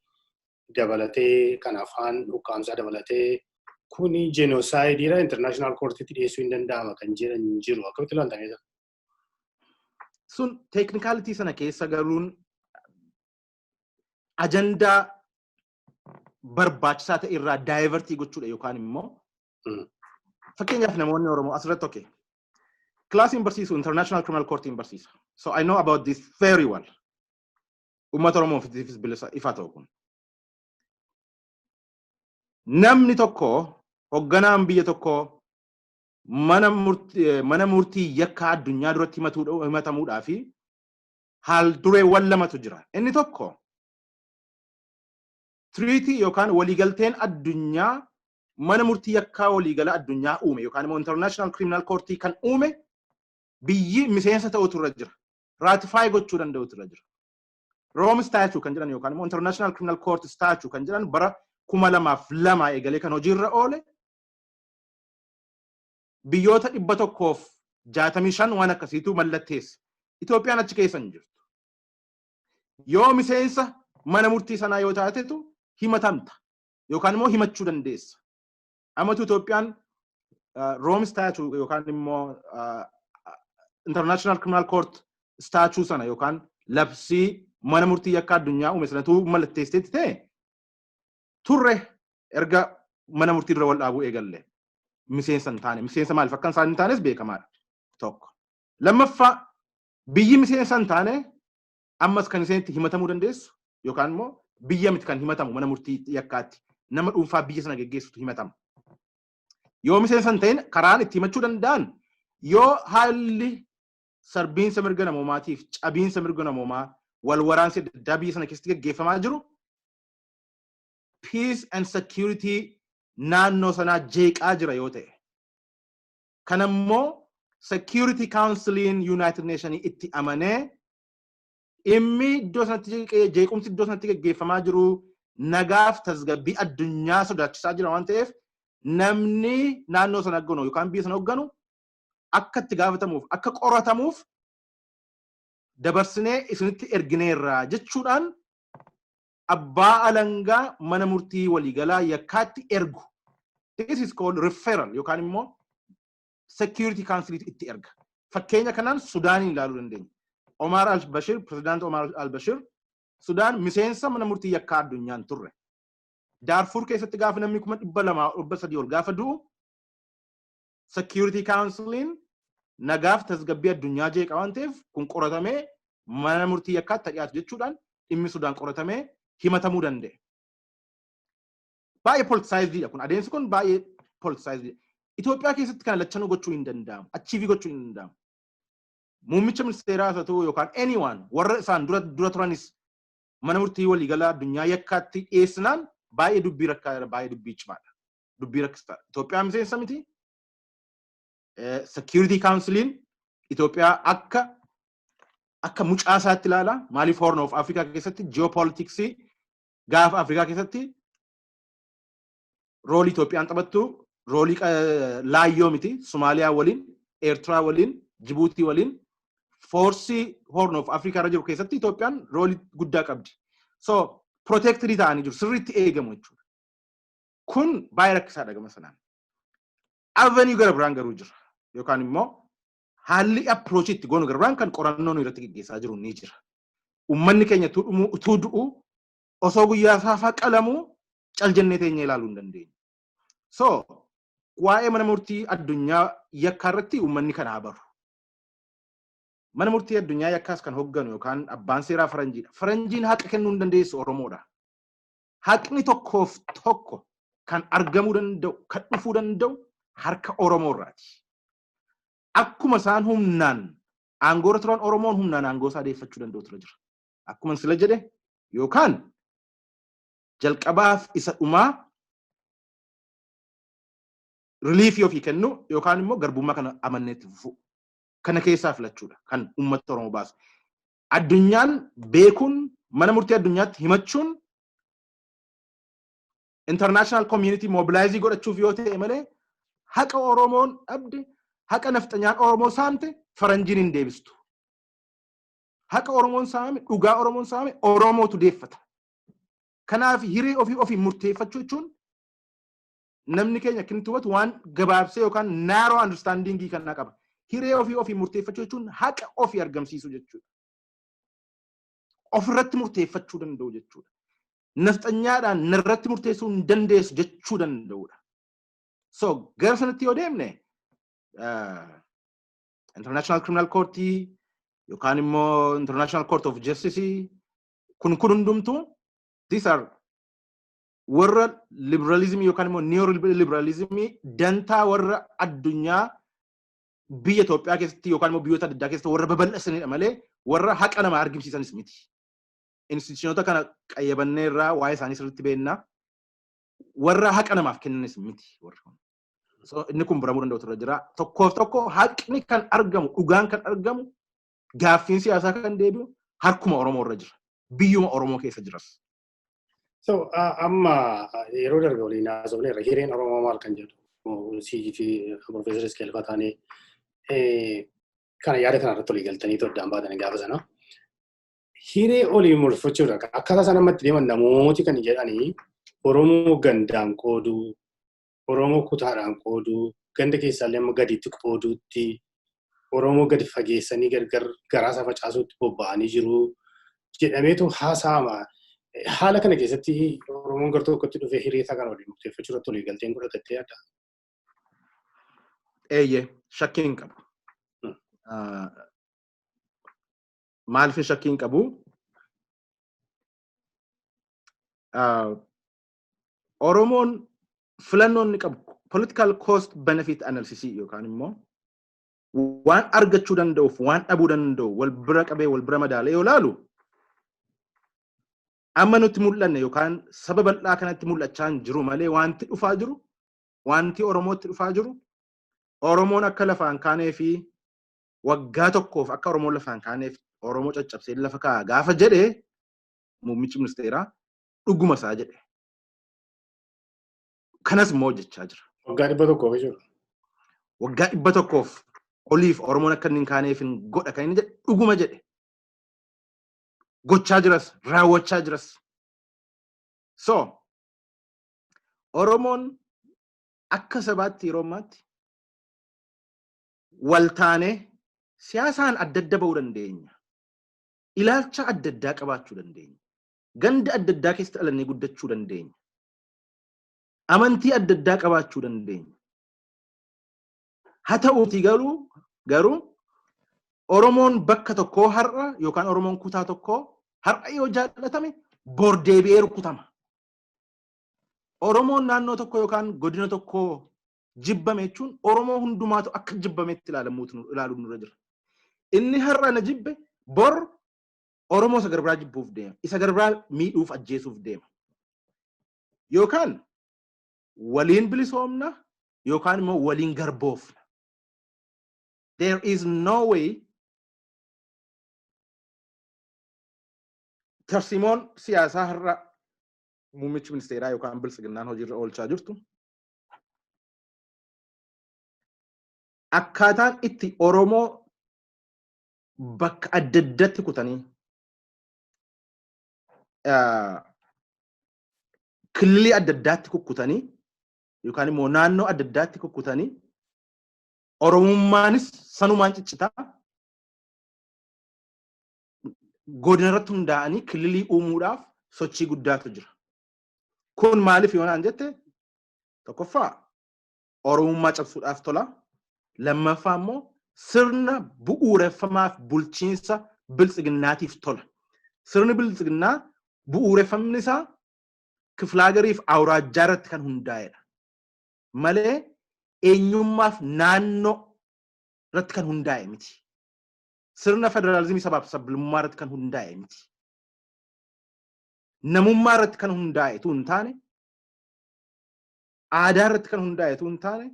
Speaker 1: dabalatee kan afaan ukkaamsaa dabalatee kuni genocideera international courtitti dhiyeessuu hin danda'ama kan jedhan jiru akkamitti ilaaltan eessa?
Speaker 2: Sun technicality sana keessa garuun ajandaa barbaachisaa ta'e irraa daayivartii gochuudha yookaan immoo fakkeenyaaf namoonni Oromoo asirratti okay. Class barsiisu international criminal court barsiisa. So I know about this very well. Uummata Oromoo ofiitiifis bilisa ifa ta'u kun. Namni tokko hogganaan biyya tokko mana murtii yakka addunyaa duratti himatamuudhaa fi haal dureewwan lamatu jira. Inni tokko treaty yookaan waliigalteen addunyaa mana murtii yakkaa waliigala addunyaa uume yookaan immoo international criminal court kan uume biyyi miseensa ta'utu irra jira. Ratify gochuu danda'utu irra jira. Rome statute kan jedhan yookaan immoo international criminal court statute kan jedhan bara 2002 eegalee kan hojiirra oole biyyoota 165 waan akkasiitu mallatteessa. Itoophiyaan achi keessa hin jirtu. Yoo miseensa mana murtii sanaa yoo taatetu himatamta yookaan immoo himachuu dandeessa. Amatu Itoophiyaan Rome statute yookaan immoo international criminal court statute sana yookaan labsii mana murtii yakka addunyaa uume sanatu mallatteessiteetti ta'e turre erga mana murtii irra wal dhaabuu eegalle miseensa hin taane miseensa maaliif akka isaan hin taanes beekamaadha tokko. Lammaffaa biyyi miseensa hin taane ammas kan isinitti himatamuu dandeessu yookaan immoo biyya miti kan himatamu mana murtii yakkaatti nama dhuunfaa biyya sana geggeessutu himatama. Yoo miseensa hin ta'in karaan itti himachuu danda'an yoo haalli sarbiinsa mirga namoomaatiif cabiinsa mirga namoomaa wal waraansi adda biyya sana keessatti geggeeffamaa jiru peace and security naannoo sanaa jeeqaa jira yoo ta'e. Kanammoo Security Council in United Nations itti amanee immi iddoo sanatti jeequmsi iddoo sanatti gaggeeffamaa jiru nagaaf tasgabbii addunyaa sodaachisaa jira waan ta'eef namni naannoo sana hogganu yookaan biyya sana hogganu akka itti gaafatamuuf akka qoratamuuf dabarsinee isinitti ergineerra jechuudhaan abbaa alangaa mana murtii waliigalaa yakkaatti ergu. This is called referral yookaan immoo Security Council itti erga. Fakkeenya kanaan Sudaaniin ilaaluu dandeenya. Omar al-Bashir, President Omar al-Bashir, Sudan miseensa mana murtii yakkaa addunyaan turre. Darfur keessatti gaafa namni 200,300 ol gaafa du'u Security Councilin nagaaf tasgabbii addunyaa jeeqa waan ta'eef kun qoratamee mana murtii yakkaatti dhiyaatu jechuudhaan dhimmi Sudaan qoratamee himatamuu danda'e. Baay'ee politicizedidha kun adeemsi kun baay'ee politicized. Itoophiyaa keessatti kana lachanuu gochuu hin danda'amu. Achiivii gochuu hin danda'amu. Muummicha ministeeraa haa ta'u yookaan anyone warra isaan dura turanis mana murtii waliigalaa addunyaa yakkaatti dhiyeessinaan baay'ee dubbii rakkaadha, baay'ee dubbii cimaadha. Dubbii rakkisaadha. Itoophiyaa miseensa miti. Security Councilin Itoophiyaa akka mucaasaatti ilaala. Maaliif Horn of Africa keessatti geopolitics gaafa Afrikaa keessatti roolii Itoophiyaan taphattu roolii laayyoo miti. Somaaliyaa waliin, Eertiraa waliin, Jibuutii waliin force Horn of Africa irra jiru keessatti Itoophiyaan roolii guddaa qabdi. So protected ta'anii jiru. Sirriitti eegamu jechuudha. Kun baay'ee rakkisaadha gama sanaan. Avenue gara biraan garuu jira. Yookaan immoo haalli approach itti goonu gara biraan kan qorannoon irratti gaggeessaa jiru ni jira. Uummanni keenya utuu du'u osoo guyyaa saafaa qalamuu cal jennee teenya ilaaluu hin dandeenyu. So waa'ee mana murtii addunyaa yakkaa irratti uummanni kana habaru. Mana murtii addunyaa yakkaas kan hogganu yookaan abbaan seeraa faranjiidha. Faranjiin haqa kennuu hin dandeessu Oromoodha. Haqni tokkoof tokko kan argamuu danda'u, kan dhufuu danda'u harka Oromoo irraati. Akkuma isaan humnaan aangoora turan Oromoon humnaan aangoo isaa deeffachuu danda'u tura jira. Akkuma sila jedhe yookaan jalqabaaf isa dhumaa relief ofii kennu yookaan immoo garbummaa kana amanneetti fufu. Kana keessaa filachuudha kan uummata Oromoo baasu. Addunyaan beekuun mana murtii addunyaatti himachuun international community mobilize godhachuuf yoo ta'e malee haqa Oromoon dhabde haqa nafxanyaan Oromoo saamte faranjiin hin deebistu. Haqa Oromoon saame dhugaa Oromoon saame Oromootu deeffata. Kanaaf hiree ofii murteeffachuu jechuun namni keenya kintu hubatu waan gabaabsee yookaan narrow understanding kan qaba. Hiree ofii murteeffachuu jechuun haqa ofii argamsiisuu jechuudha. Ofirratti murteeffachuu danda'u jechuudha. Nafxanyaadhaan narratti murteessuu hin dandeessu jechuu danda'udha. So gara sanatti yoo deemne International Criminal Court yookaan immoo International Court of Justice kun hundumtu these are warra liberalism yookaan immoo neoliberalism dantaa warra addunyaa biyya Itoophiyaa keessatti yookaan immoo biyyoota adda addaa keessatti warra babal'isanidha malee warra haqa nama argisiisanis miti. Institutionota kana qayyabannee irraa waa'ee isaanii sirriitti beekna. Warra haqa namaaf kennanis miti warra kun. So inni kun baramuu danda'u turre jira. Tokkoof tokko haqni kan argamu, dhugaan kan argamu, gaaffiin siyaasaa kan deebi'u harkuma Oromoo irra jira. Biyyuma Oromoo keessa jiras.
Speaker 1: So amma yeroo darbe waliin haasofne irra hireen Oromoo maal kan jedhu CGT Professor Iskelfataanii kana yaada kanarratti olii galtanii toddaan baatanii gaafa sana. Hiree olii murteeffachuudha. Akkaataa sana ammatti deeman namooti kan jedhanii Oromoo gandaan qooduu, Oromoo kutaadhaan qooduu, ganda keessaallee amma gadiitti qooduutti, Oromoo gadi fageessanii garaasaa facaasuutti bobba'anii jiru jedhameetu haasa'ama. Haala kana keessatti Oromoon gara tokkotti dhufee hiree isaa kana olii murteeffachuu irratti olii galteen godhatattee yaadda?
Speaker 2: Eeyyee, shakkiin qabu. Maaliif shakkiin qabu? Oromoon filannoon ni qabu political cost benefit analysis yookaan immoo waan argachuu danda'uuf waan dhabuu danda'u wal bira qabee wal bira madaalee yoo laalu amma nutti mul'anne yookaan saba bal'aa kanatti mul'achaa hin jiru malee wanti dhufaa jiru wanti Oromootti dhufaa jiru Oromoon akka lafaan kaanee fi waggaa tokkoof akka Oromoo lafaan kaaneef Oromoo caccabsee lafa kaa gaafa jedhee muummichi ministeeraa dhuguma isaa jedhe. Kanas immoo jechaa jira.
Speaker 1: Waggaa 100 jechuudha.
Speaker 2: Waggaa 100 oliif Oromoon akka inni hin kaaneef hin godha kan inni jedhe dhuguma jedhe. Gochaa jiras raawwachaa jiras. So Oromoon akka sabaatti yeroo ammaatti waltaanee siyaasaan adda adda ba'uu dandeenya. Ilaalcha adda addaa qabaachuu dandeenya. Ganda adda addaa keessatti dhalannee guddachuu dandeenya. Amantii adda addaa qabaachuu dandeenya. Haa ta'uutii garuu Oromoon bakka tokkoo har'a yookaan Oromoon kutaa tokkoo har'a yoo jaallatame bor deebi'ee rukutama. Oromoon naannoo tokko yookaan godina tokko jibbame jechuun Oromoo hundumaatu akka jibbametti ilaaluun nurra jira. Inni har'a na jibbe bor Oromoo isa garbiraa jibbuuf deema. Isa garbiraa miidhuuf ajjeesuuf deema. Yookaan waliin bilisoomna yookaan immoo waliin garboofna. There is no way tarsiimoon siyaasaa har'a muummichi ministeeraa yookaan bilisiginnaan hojiirra oolchaa jirtu akkaataan itti Oromoo bakka adda addaatti kutanii kililii adda addaatti kukkutanii yookaan immoo naannoo adda addaatti kukkutanii Oromummaanis sanumaan ciccitaa godina irratti hundaa'anii kililii uumuudhaaf sochii guddaatu jira. Kun maaliif yoo naan jette tokkoffaa Oromummaa cabsuudhaaf tola. Lammaffaa immoo sirna bu'uureffamaaf bulchiinsa bilisiginnaatiif tola. Sirni bilisiginnaa bu'uureffamni isaa kiflaagariif awraajjaa irratti kan hundaa'edha. Malee eenyummaaf naannoo irratti kan hundaa'e miti. Sirna federaalizimii sabaaf sablammummaa irratti kan hundaa'e miti. Namummaa irratti kan hundaa'e tu hin taane, aadaa irratti kan hundaa'e tu hin taane,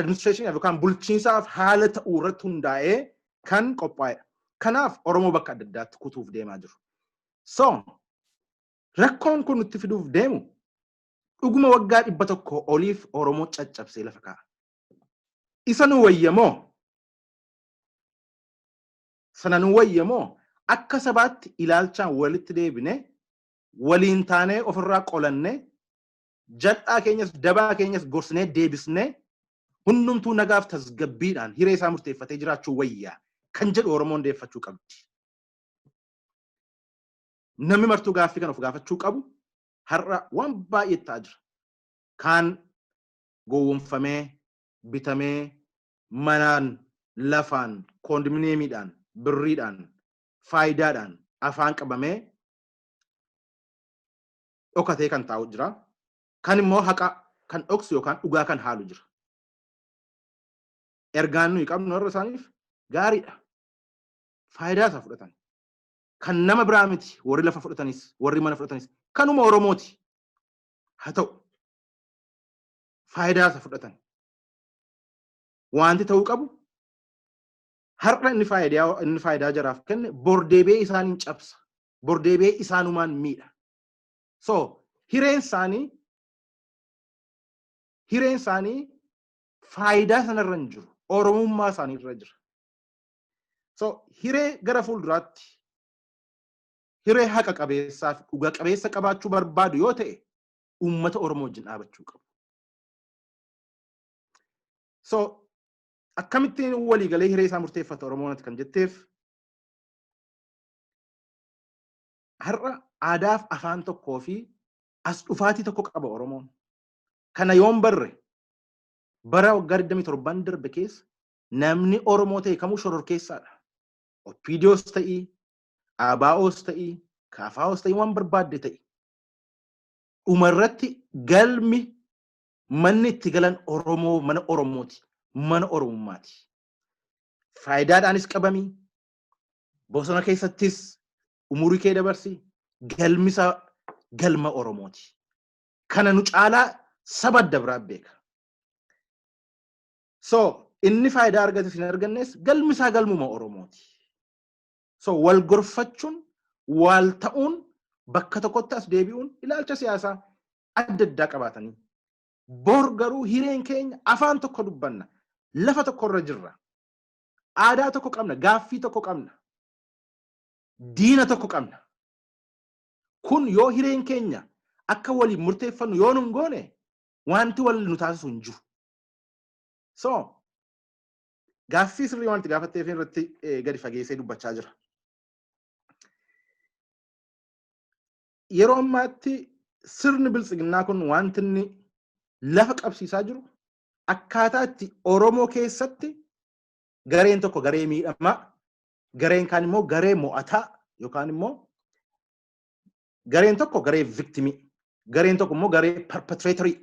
Speaker 2: administration yookaan bulchiinsaaf haala ta'uu irratti hundaa'ee kan qophaa'edha. Kanaaf Oromoo bakka adda addaatti kutuuf deemaa jiru. So rakkoon kun nutti fiduuf deemu dhuguma waggaa 100 oliif Oromoo caccabsee lafa kaa'a. Isa nu wayyamoo? Sana nu wayyamoo? Akka sabaatti ilaalchaan walitti deebine waliin taanee ofirraa qolanne jal'aa keenyas dabaa keenyas gorsinee deebisnee hundumtuu nagaaf tasgabbiidhaan hiree isaa murteeffatee jiraachuu wayyaa kan jedhu Oromoon deeffachuu qabdi. Namni martuu gaaffii kan of gaafachuu qabu har'a waan baay'ee ta'aa jira. Kaan gowwoomfamee bitamee manaan lafaan koondominiyeemiidhaan birriidhaan faayidaadhaan afaan qabamee dhokatee kan taa'u jira. Kan immoo haqa kan dhoksu yookaan dhugaa kan haalu jira. Ergaan nuyi qabnu warra isaaniif gaariidha. Faayidaa isaa fudhatan. Kan nama biraa miti warri lafa fudhatanis warri mana fudhatanis kanuma Oromooti. Haa ta'u faayidaa isaa fudhatan. Wanti ta'uu qabu har'a inni faayidaa jaraaf kenne bordeebee isaaniin cabsa. Bordeebee isaanumaan miidha. So hireen isaanii faayidaa sanarra hin jiru. Oromummaa isaanii irra jira. So hiree gara fuulduraatti hiree haqa qabeessaa fi dhuga qabeessa qabaachuu barbaadu yoo ta'e uummata Oromoo wajjin dhaabachuu qabu. So akkamittiin walii galee hiree isaa murteeffata Oromoonatti kan jetteef har'a aadaaf afaan tokkoo fi as dhufaatii tokko qaba Oromoon. Kana yoon barre bara waggaa 27 darbe keessa namni Oromoo ta'e kamuu shororkeessaadha. Oppiidiyoos ta'ii, ABOs ta'ii, KFOs ta'ii waan barbaadde ta'ii. Dhumarratti galmi manni itti galan Oromoo mana Oromooti. Mana Oromummaati. Faayidaadhaanis qabamii bosona keessattis umurii kee dabarsi galmisa galma Oromooti. Kana nu caalaa saba adda biraa beeka. So inni faayidaa argate sin argannes galmisaa galmuma Oromooti. So wal gorfachuun wal ta'uun bakka tokkotti as deebi'uun ilaalcha siyaasaa adda addaa qabaatanii bor garuu hireen keenya afaan tokko dubbanna lafa tokko irra jirra aadaa tokko qabna gaaffii tokko qabna diina tokko qabna kun yoo hireen keenya akka waliin murteeffannu yoo nun goone wanti wal nu taasisu hin jiru. So gaaffii sirrii wanti gaafatteef irratti gadi fageessee dubbachaa jira. Yeroo ammaatti sirni biltsiginnaa kun wanti inni lafa qabsiisaa jiru akkaataa itti Oromoo keessatti gareen tokko garee miidhamaa gareen kaan immoo garee mo'ataa yookaan immoo gareen tokko garee victimii gareen tokko immoo garee perpetratory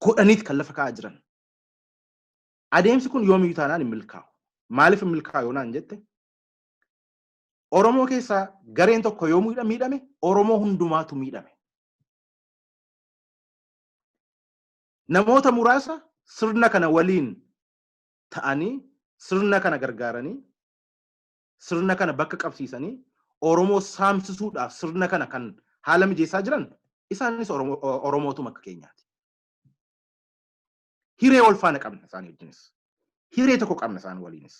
Speaker 2: godhaniit kan lafa kaa'aa jiran. Adeemsi kun yoomiyyuu taanaan hin milkaa'u. Maaliif hin milkaa'u yoo naan jette? Oromoo keessaa gareen tokko yoo miidhame Oromoo hundumaatu miidhame. Namoota muraasa sirna kana waliin ta'anii sirna kana gargaaranii sirna kana bakka qabsiisanii Oromoo saamsisuudhaaf sirna kana kan haala mijeessaa jiran isaanis Oromootu akka keenyaati. Hiree wal faana qabna isaanii wajjinis. Hiree tokko qabna isaan waliinis.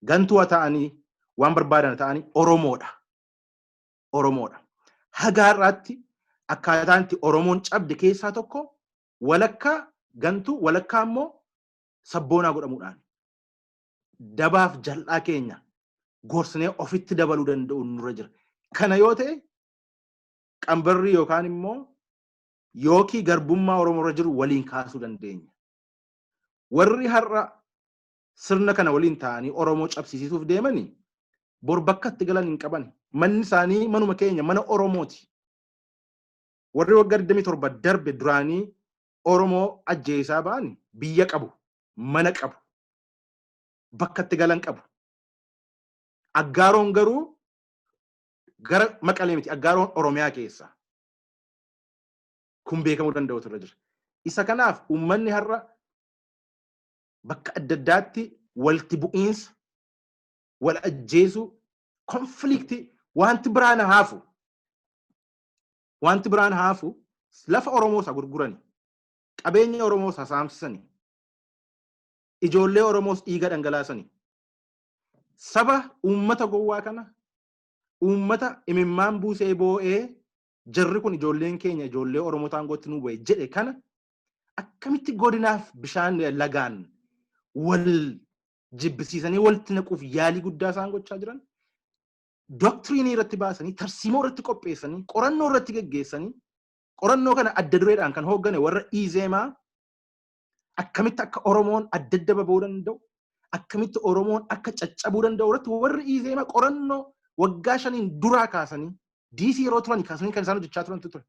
Speaker 2: Gantuu ta'anii waan barbaadan ta'anii Oromoodha. Oromoodha. Hagaarraatti akkaataan itti Oromoon cabde keessaa tokko walakkaa gantuu walakkaa immoo sabboonaa godhamuudhaan. Dabaaf jal'aa keenya gorsinee ofitti dabaluu danda'u nurra jira. Kana yoo ta'e qambarri yookaan immoo yookii garbummaa Oromoo irra jiru waliin kaasuu dandeenya. Warri har'a sirna kana waliin ta'anii Oromoo cabsiisuuf deemanii bor bakka itti galan hin qaban. Manni isaanii manuma keenya mana Oromooti. Warri waggaa 27 darbe duraanii Oromoo ajjeesaa ba'an biyya qabu, mana qabu, bakka itti galan qabu. Aggaaroon garuu gara Maqalee miti, aggaaroon Oromiyaa keessa. Kun beekamuu danda'utu irra jira. Isa kanaaf uummanni har'a bakka adda addaatti walti bu'iinsa, wal ajjeesuu, konfliktii wanti biraan haafu. Wanti biraan haafu lafa Oromoo isa gurgurani. Qabeenya Oromoo isa saamsisani. Ijoollee Oromoos dhiiga dhangalaasani. Saba uummata gowwaa kana uummata imimmaan buusee boo'ee jarri kun ijoolleen keenya ijoollee Oromoo taangootti nu bu'e jedhe kana akkamitti godinaaf bishaan lagaan wal jibbisiisanii walitti naquuf yaalii guddaa isaan gochaa jiran doktiriinii irratti baasanii tarsiimoo irratti qopheessanii qorannoo irratti geggeessanii qorannoo kana adda dureedhaan kan hooggane warra Izeemaa akkamitti akka Oromoon adda adda baba'uu danda'u akkamitti Oromoon akka caccabuu danda'u irratti warri Izeemaa qorannoo waggaa 5 duraa kaasanii DC yeroo turan kaasanii kan isaan hojjechaa turantu ture.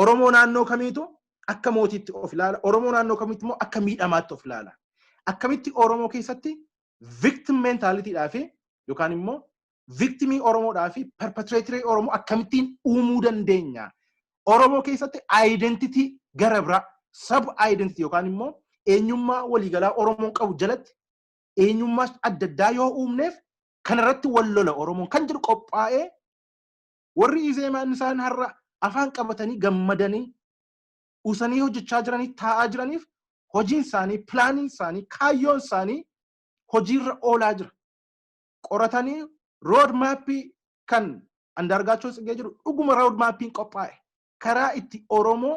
Speaker 2: Oromoo naannoo kamiitu akka mootiitti of ilaala. Oromoo naannoo kamiitti immoo akka miidhamaatti of ilaala. Akkamitti Oromoo keessatti victim mentality fi yookaan immoo victimii Oromoodhaa fi perpetratory Oromoo akkamittiin uumuu dandeenya. Oromoo keessatti identity gara biraa sub identity yookaan immoo eenyummaa waliigalaa Oromoon qabu jalatti eenyummaa adda addaa yoo uumneef kanarratti wal lola Oromoon kan jiru qophaa'ee warri Izeemaan isaan har'a afaan qabatanii gammadanii usanii hojjechaa jiranii taa'aa jiraniif hojiin isaanii pilaaniin isaanii kaayyoon isaanii hojiirra oolaa jira. Qoratanii road mappii kan andargaachoo sigee jiru dhuguma road mappiin qophaa'e karaa itti Oromoo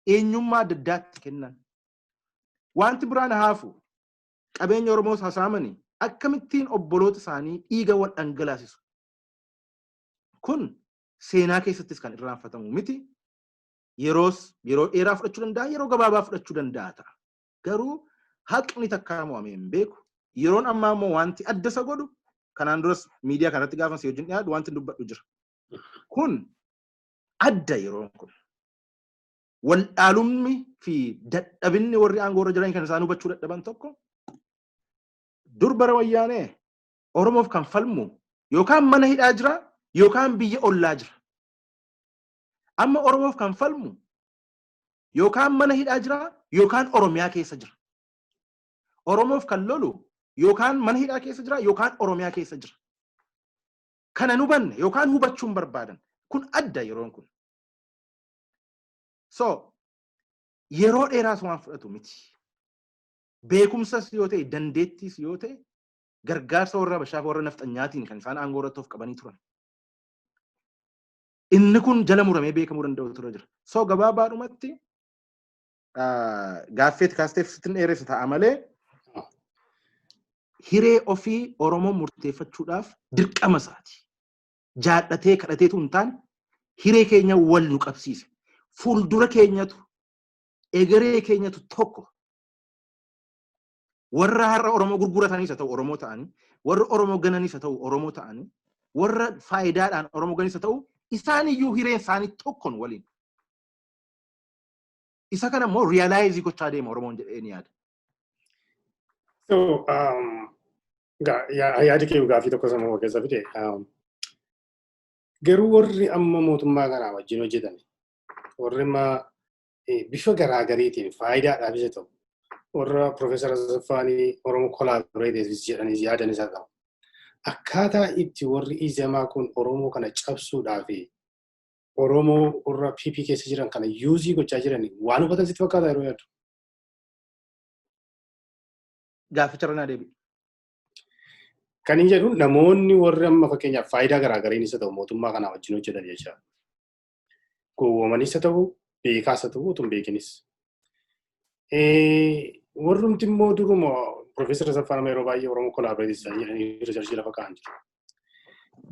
Speaker 2: eenyummaa adda addaatti kennan. Wanti biraan haafu qabeenya Oromoo saasamanii akkamittiin obboloota isaanii dhiiga wal dhangalaasisu. Kun seenaa keessattis kan irraanfatamu miti. Yeroo dheeraa fudhachuu danda'a, yeroo gabaabaa fudhachuu danda'a ta'a. Garuu haqni takkaa mo'amee hin beeku. Yeroon ammaa immoo wanti adda isa godhu kanaan duras miidiyaa kanatti gaafa si wajjin dhiyaatu wanti dubbadhu jira. Kun adda yeroon kun. Waldhaalumni fi dadhabinni warri aangoo irra jiran kan isaan hubachuu dadhaban tokko dur bara wayyaanee Oromoof kan falmu yookaan mana hidhaa jira yookaan biyya ollaa jira. Amma Oromoof kan falmu yookaan mana hidhaa jira yookaan Oromiyaa keessa jira. Oromoof kan lolu yookaan mana hidhaa keessa jira yookaan Oromiyaa keessa jira. Kana hubanne yookaan hubachuun barbaadan kun adda yeroon kun. So yeroo dheeraas waan fudhatu miti. Beekumsas yoo ta'e dandeettis yoo ta'e gargaarsa warra Habashaaf warra nafxanyaatiin kan isaan aangoo irratti of qabanii turan. Inni kun jala muramee beekamuu danda'u ture jira. So gabaabaadhumatti gaaffeet kaasteef sittin dheeressa ta'a malee hiree ofii Oromoo murteeffachuudhaaf dirqama isaati. Jaadhatee kadhateetu hin taane hiree keenya wal nu qabsiise. Fuuldura keenyatu egeree keenyatu tokko. Warra har'a Oromoo gurgurataniis haa ta'u Oromoo ta'anii, warra Oromoo gananiis haa ta'u Oromoo ta'anii, warra faayidaadhaan Oromoo ganis haa ta'u isaan iyyuu hireen isaanii tokkoon waliin. Isa kana immoo realize gochaa deema Oromoon jedhee ni yaada.
Speaker 1: So yaadi kee gaaffii tokko sammuu keessa fide garuu warri amma mootummaa kanaa wajjin hojjetan warri amma bifa garaagariitiin faayidaadhaaf isa ta'u warra Profeesar Asaffaanii Oromoo collaborators jedhanii yaadanis haa ta'u. Akkaataa itti warri izamaa kun Oromoo kana cabsuudhaa fi Oromoo warra PP keessa jiran kana yuuzii gochaa jiran waan hubatan sitti fakkaata yeroo yaaddu.
Speaker 2: Gaaficha irra naa deebi'i.
Speaker 1: Kan hin jedhu namoonni warri amma fakkeenyaaf faayidaa garaagariin isa ta'u mootummaa kanaa wajjin hojjetan jecha. Gowwoomanis haa ta'u beekaas haa ta'u utuu hin beekinis. Warrumti immoo duruma Profeesar Asaffaan yeroo baay'ee Oromoo collaborators jedhanii riisarchii lafa kaa'an jiru.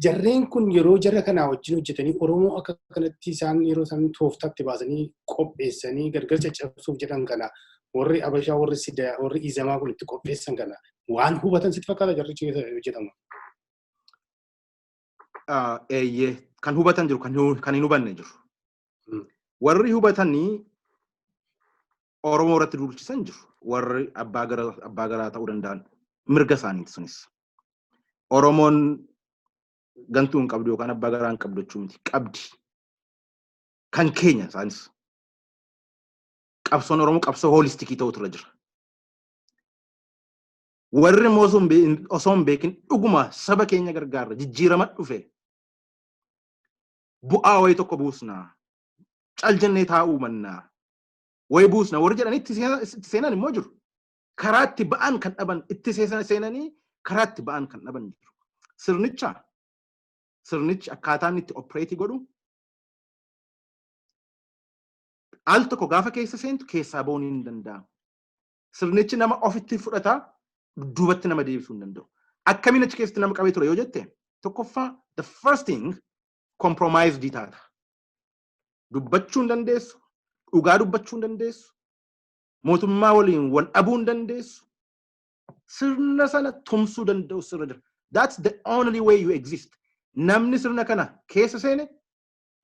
Speaker 1: Jarreen kun yeroo jarra kanaa wajjin hojjetanii Oromoo akka kanatti isaan yeroo isaan tooftaatti baasanii qopheessanii gargar caccabsuuf jedhan kana warri Habashaa warri Sidaa warri Izamaa kun itti qopheessan kana waan hubatan sitti fakkaata jarrichi hojjetamu.
Speaker 2: Kan hubatan jiru kan hin hubanne jiru. Warri hubatanii Oromoo irratti duulchisan jiru. Warri abbaa garaa ta'uu danda'an mirga isaaniiti sunis. Oromoon gantuu hin qabdu yookaan abbaa garaa hin qabdu jechuu miti. Qabdi. Kan keenya isaanis. Qabsoon Oromoo qabsoo hoolistikii ta'utu irra jira. Warri osoo hin beekin dhuguma saba keenya gargaarra jijjiirama dhufe. Bu'aa wayii tokko buusnaa. Cal jennee taa'uu mannaa. Way buusna warri jedhan itti seenan immoo jiru. Karaatti ba'an kan dhaban itti seenanii karaatti ba'an kan dhaban jiru. Sirnichi akkaataan itti opereetii godhu al tokko gaafa keessa seentu keessaa ba'uun hin danda'amu. Sirnichi nama ofitti fudhataa duubatti nama deebisuu hin danda'u. Akkamiin achi keessatti nama qabee ture yoo jette tokkoffaa the first thing compromise taata. Dubbachuu hin dandeessu. Dhugaa dubbachuu hin dandeessu. Mootummaa waliin wal dhabuu hin dandeessu. Sirna sana tumsuu danda'u sirra jira. That's the only way you exist. Namni sirna kana keessa seene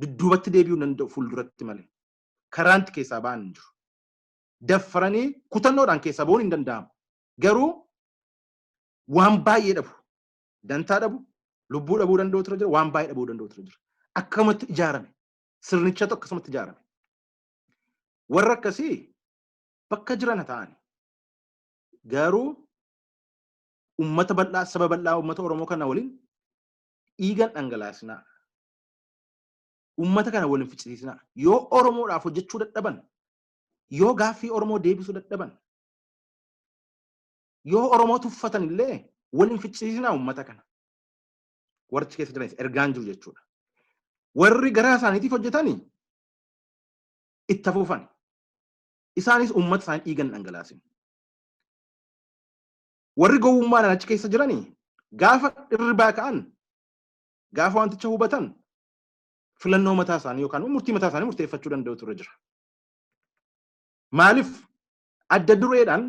Speaker 2: dudduubatti deebi'uu hin danda'u fuulduratti malee. Karaanti keessaa ba'an hin jiru. Daffaranii kutannoodhaan keessaa ba'uun hin danda'amu. Garuu waan baay'ee dhabu. Dantaa dhabu. Lubbuu dhabuu danda'u tura jira. Waan baay'ee dhabuu danda'u tura jira. Akkamatti ijaarame. Sirnichatu akkasumatti ijaarame. Warra akkasii bakka jiran ta'ani. Garuu ummata bal'aa saba bal'aa ummata Oromoo kana waliin dhiigan dhangalaasnaa. Ummata kana waliin ficcisiisnaa. Yoo Oromoodhaaf hojjechuu dadhaban, yoo gaaffii Oromoo deebisuu dadhaban, yoo Oromoo tuffatan illee waliin ficcisiisnaa ummata kana. Warri keessa jiranis ergaan jiru jechuudha. Warri garaa isaaniitiif hojjetanii itti afuufan. Isaanis ummata isaanii dhiigan dhangalaasin. Warri gowwummaan achi keessa jiranii gaafa irribaa ka'an gaafa wanticha hubatan filannoo mataa isaanii yookaan murtii mataa isaanii murteeffachuu danda'u ture jira. Maaliif adda dureedhaan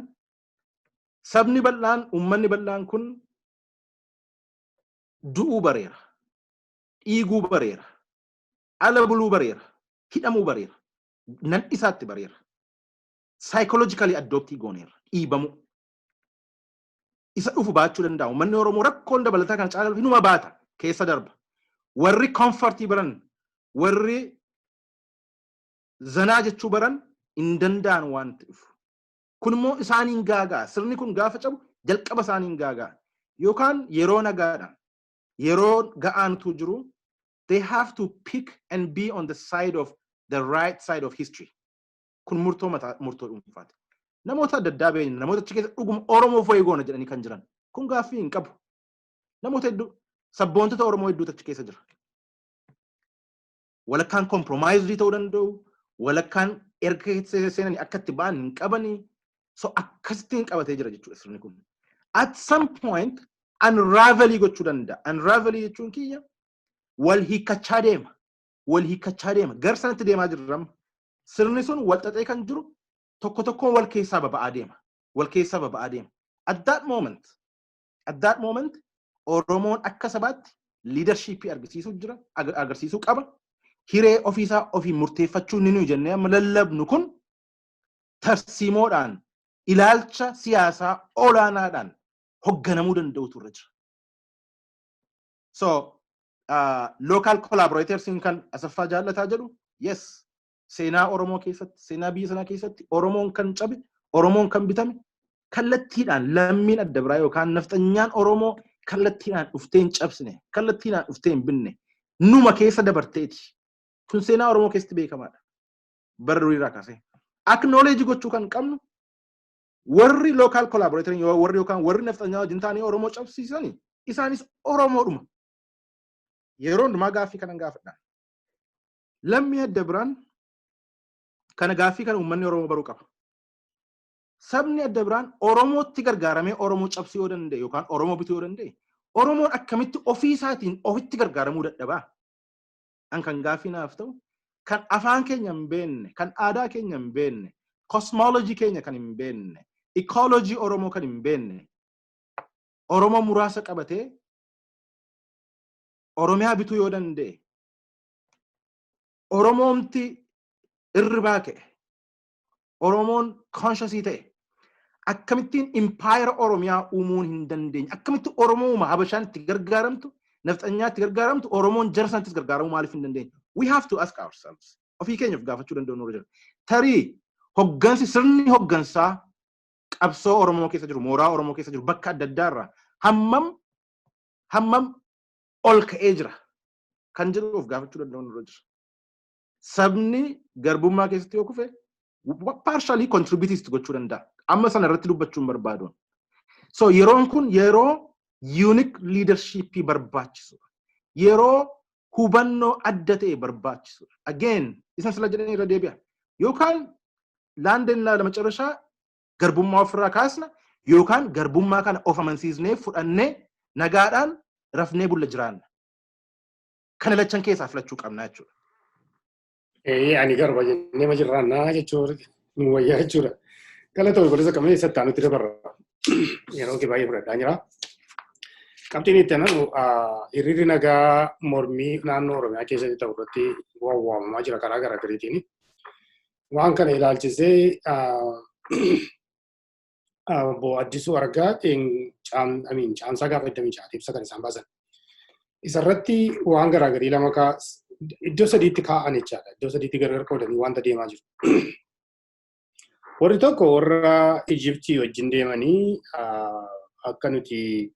Speaker 2: sabni bal'aan ummanni bal'aan kun du'uu bareera. Dhiiguu bareera. Ala buluu bareera. Hidhamuu bareera. Nan isaatti bareera. Psychologically adoptii gooneera. Dhiibamu. Isa dhufu baachuu danda'u. Manni Oromoo rakkoon dabalataa kan caalaa inuma baata keessa darba. Warri comfortii baran, warri zanaa jechuu baran hin danda'an waan ta'eef. Kun immoo isaaniin gaagaa. Sirni kun gaafa cabu jalqaba isaaniin gaagaa. Yookaan yeroo nagaadhaan yeroo ga'aantu jiru they have to pick and be on the side of the right side of history. Kun murtoo dhuunfaati. Namoota adda addaa beekna. Namoota achi keessa dhuguma Oromoo fo'ee goona jedhanii kan jiran. Kun gaaffii hin qabu. Namoota hedduu sabboontota Oromoo hedduutu achi keessa jira. Walakkaan compromise ta'uu danda'u. Walakkaan erga keessa seenanii akka itti ba'an hin qabanii. So akkasittiin qabatee jira jechuudha sirni kun. At some point unravel gochuu danda'a. Unravel jechuun kiyya wal hiikkachaa deema. Wal hiikkachaa deema. Gar sanatti deemaa jirra. Sirni sun wal xaxee kan jiru tokko tokkoon wal keessaa baba'aa deema. Wal keessaa baba'aa deema. At that moment, Oromoon akka sabaatti leadership agarsiisuu qaba. Hiree ofiisaa ofii murteeffachuu ni nuyi jennee amma lallabnu kun tarsiimoodhaan ilaalcha siyaasaa olaanaadhaan hoogganamuu danda'utu irra jira. So, local collaborators kan Asaffaa jaallataa jedhu, yes, seenaa Oromoo keessatti, seenaa biyya sanaa keessatti Oromoon kan cabe, Oromoon kan bitame, kallattiidhaan lammiin adda biraa yookaan nafxanyaan Oromoo kallattiidhaan dhuftee hin cabsine, kallattiidhaan dhuftee hin binne, numa keessa dabarteeti. Kun seenaa Oromoo keessatti beekamaadha. Bara durii irraa kaasee. Acknowledge gochuu kan qabnu warri local collaborator warri yookaan warri nafxanyaa wajjin ta'anii Oromoo cabsiisanii isaanis Oromoodhuma. Yeroo hundumaa gaaffii kanan gaafadhaan. Lammii adda biraan kana gaaffii kana uummanni Oromoo baruu qaba. Sabni adda biraan Oromootti gargaaramee Oromoo cabsuu yoo danda'e yookaan Oromoo bituu yoo danda'e Oromoon akkamitti ofii isaatiin ofitti gargaaramuu dadhabaa? An kan gaaffii naaf ta'u kan afaan keenya hin beekne, kan aadaa keenya hin beekne, cosmology keenya kan hin beekne, ecology Oromoo kan hin beekne, Oromoo muraasa qabatee Oromiyaa bituu yoo danda'e, Oromoomti irribaa ka'e, Oromoon consciousii ta'e, akkamittiin empire Oromiyaa uumuun hin dandeenye, akkamitti Oromooma Habashaan itti gargaaramtu, nafxanyaa itti gargaaramtu, Oromoon jarsantis gargaaramuu maaliif hin dandeenye? We have to ask ourselves. Ofii keenyaaf gaafachuu danda'u nurra jira. Tarii hoggansi sirni hoggansaa qabsoo Oromoo keessa jiru, mooraa Oromoo keessa jiru bakka adda addaa irraa hammam ol ka'ee jira kan jedhuuf gaafachuu danda'u nurra jira. Sabni garbummaa keessatti yoo kufe partially contribute gochuu danda'a. Amma sana irratti dubbachuun barbaadu. So yeroon kun yeroo unique leadership barbaachisudha. Yeroo hubannoo adda ta'e barbaachisudha. Again, isan sila jedhanii irra deebi'a. Yookaan laandeen lama carrashaa garbummaa ofirraa kaasna yookaan garbummaa kana of amansiisnee fudhannee nagaadhaan rafnee bulla jiraanna. Kana lachan keessaa filachuu qabna jechuudha.
Speaker 1: Ani garba jennee ma jirraannaa jechuudha. Nu wayyaa jechuudha. Galata obboleessa qabnee eessatti aanutti dabarra. Yeroo kee baay'ee fudhadhaa jira. Qabxiin itti aanu hiriirri nagaa mormii naannoo Oromiyaa keessatti ta'u irratti waamamaa jira karaa garaagariitiin. Waan kana ilaalchisee obbo Addisuu Argaa caamsaa gaafa 26 ibsa kan isaan baasan. Isarratti waan garaagarii lama iddoo sadiitti kaa'an jechaadha. Iddoo sadiitti gargar qoodanii wanta deemaa jiru. Warri tokko warra Ijiptii wajjin deemanii akka nuti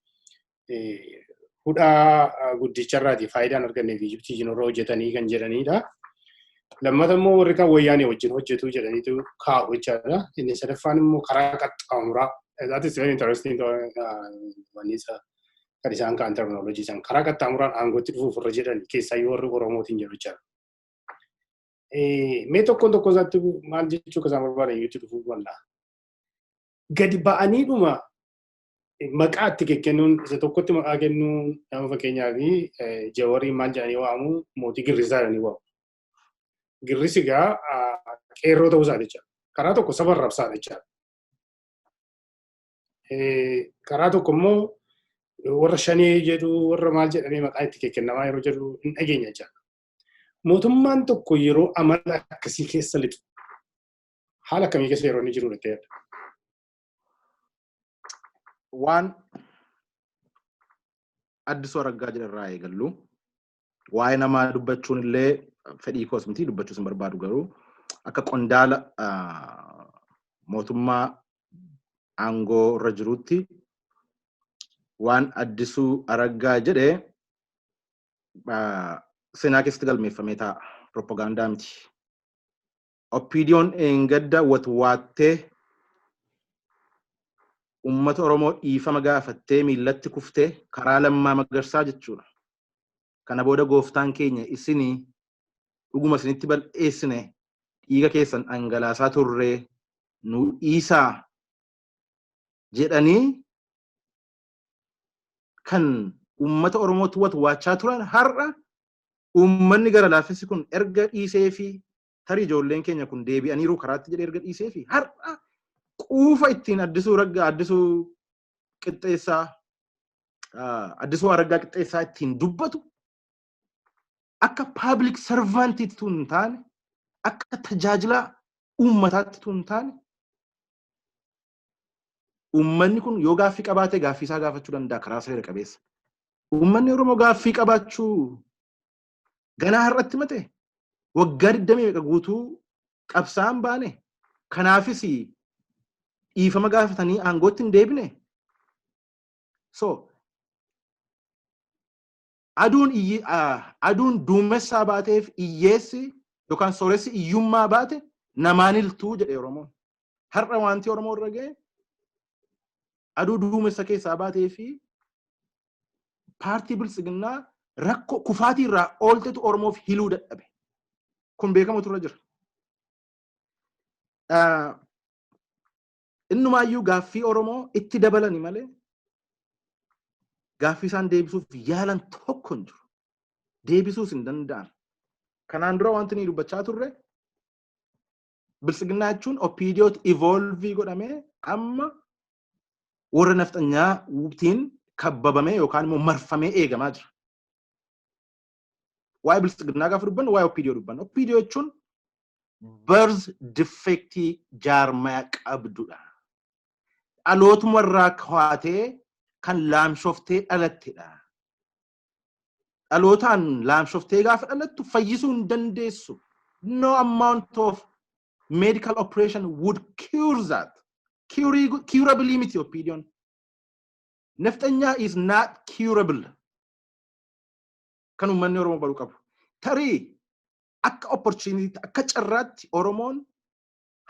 Speaker 1: hudhaa guddicharraatii faayidaan arganneef Ijiptii jinurra hojjetanii kan jedhanidha. Lammata immoo warri kan wayyaanee wajjin hojjetu jedhaniitu kaa'u jechaadha. Inni sadaffaan immoo karaa qaxxaamuraa. That is very interesting. Kan isaan kaan terminoloojii isaan karaa qaxxaamuraan aangootti dhufuuf irra jedhan keessaayyuu warri Oromootiin jedhu jechaadha. Mee tokkoon isaatti maal jechuu akka isaan barbaadan iyyuutti dhufuuf wallaa. Gadi ba'aniidhuma maqaa itti kennuun isa tokkotti maqaa kennuun nama fakkeenyaaf Jawarii maal jedhanii waamu mootii Girrisaa jedhanii waamu. Girrisi egaa qeerroo ta'uu isaa jechaadha. Karaa tokko saba rabsaadha jechaadha. Karaa tokko immoo warra shanii jedhu warra maal jedhamee maqaa itti kennamaa yeroo jedhu hin dhageenya jechaadha. Mootummaan tokko yeroo amala akkasii keessa lixu haala akkamii keessa yeroo inni jiru jettee yaadda?
Speaker 2: Waan Addisuu Argaa jedharraa eegallu waa'ee namaa dubbachuun illee fedhii koos miti dubbachuus hin barbaadu garuu akka qondaala mootummaa aangoo irra jirutti waan addisuu araggaa jedhee seenaa keessatti galmeeffamee ta'a. Propagaandaa miti. Oppiidiyoon eengadda watwaattee ummata Oromoo dhiifama gaafattee miillatti kuftee karaa Lammaa Magarsaa jechuudha. Kana booda gooftaan keenya isinii dhuguma isinitti bal'eessine dhiiga keessan dhangalaasaa turree nu dhiisaa jedhanii kan ummata Oromootti watwaachaa turan har'a ummanni gara laaffissi kun erga dhiisee fi tarii ijoolleen keenya kun deebi'aniiru karaatti jedhee erga dhiisee fi har'a quufa ittiin addisuu raggaa addisuu qixxeessaa addisuu araggaa qixxeessaa ittiin dubbatu akka public servantiitti tun taane akka tajaajila uummataatti tun taane ummanni kun yoo gaaffii qabaate gaaffii isaa gaafachuu danda'a karaa seera qabeessa. Ummanni Oromoo gaaffii qabaachuu ganaa har'atti mate waggaa 20 guutuu qabsaan baane kanaafis dhiifama gaafatanii aangootti hin deebine. So aduun duumessaa baateef iyyeessi yookaan sooressi iyyummaa baate namaaniltuu jedhe Oromoon. Har'a wanti Oromoo irra ga'e aduu duumessa keessaa baatee fi paartii bilisiginnaa rakkoo kufaatii irraa ooltetu Oromoof hiluu dadhabe. Kun beekamutu irra jira. Innumaayyuu gaaffii Oromoo itti dabalani malee gaaffii isaan deebisuuf yaalan tokko hin jiru. Deebisuus hin danda'an. Kanaan dura wanti ni dubbachaa turre bilisiginnaa jechuun oppiidiyooti evolvii godhamee amma warra nafxanyaa wubtiin kabbabamee yookaan immoo marfamee eegamaa jira. Waa'ee bilisiginnaa gaafa dubbannu waa'ee oppiidiyoo dubbannu. Oppiidiyoo jechuun birth defectii jaarmaya qabdudha. Dhalootuma irraa kaatee kan laamshoftee dhalattedha. Dhalootaan laamshoftee gaafa dhalattu fayyisuu hin dandeessu. No amount of medical operation would cure that. Curability opinion. Nafxanyaa is not curable. Kan uummanni Oromoo baruu qabu. Tarii akka opportunity akka carraatti Oromoon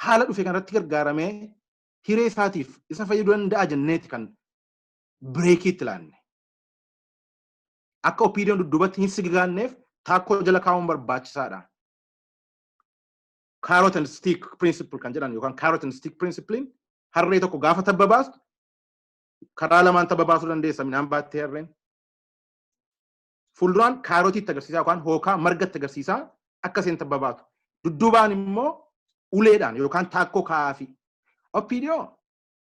Speaker 2: haala dhufe kanarratti gargaaramee hiree isaatiif isa fayyaduu danda'a jenneeti kan bireekiitti laanne. Akka opinion dudduubatti hin sigaanneef taakkoo jala kaa'uun barbaachisaadha. Carrot and stick principle kan jedhan yookaan carrot and stick principle harree tokko gaafa tabba baastu karaa lamaan tabba baasuu dandeessa midhaan baattee harreen. Fuulduraan kaarotiitti agarsiisaa yookaan hookaa margatti agarsiisaa akka isheen tabba baatu. Dudduubaan immoo uleedhaan yookaan taakkoo kaa'aafi. Oppiidiyoo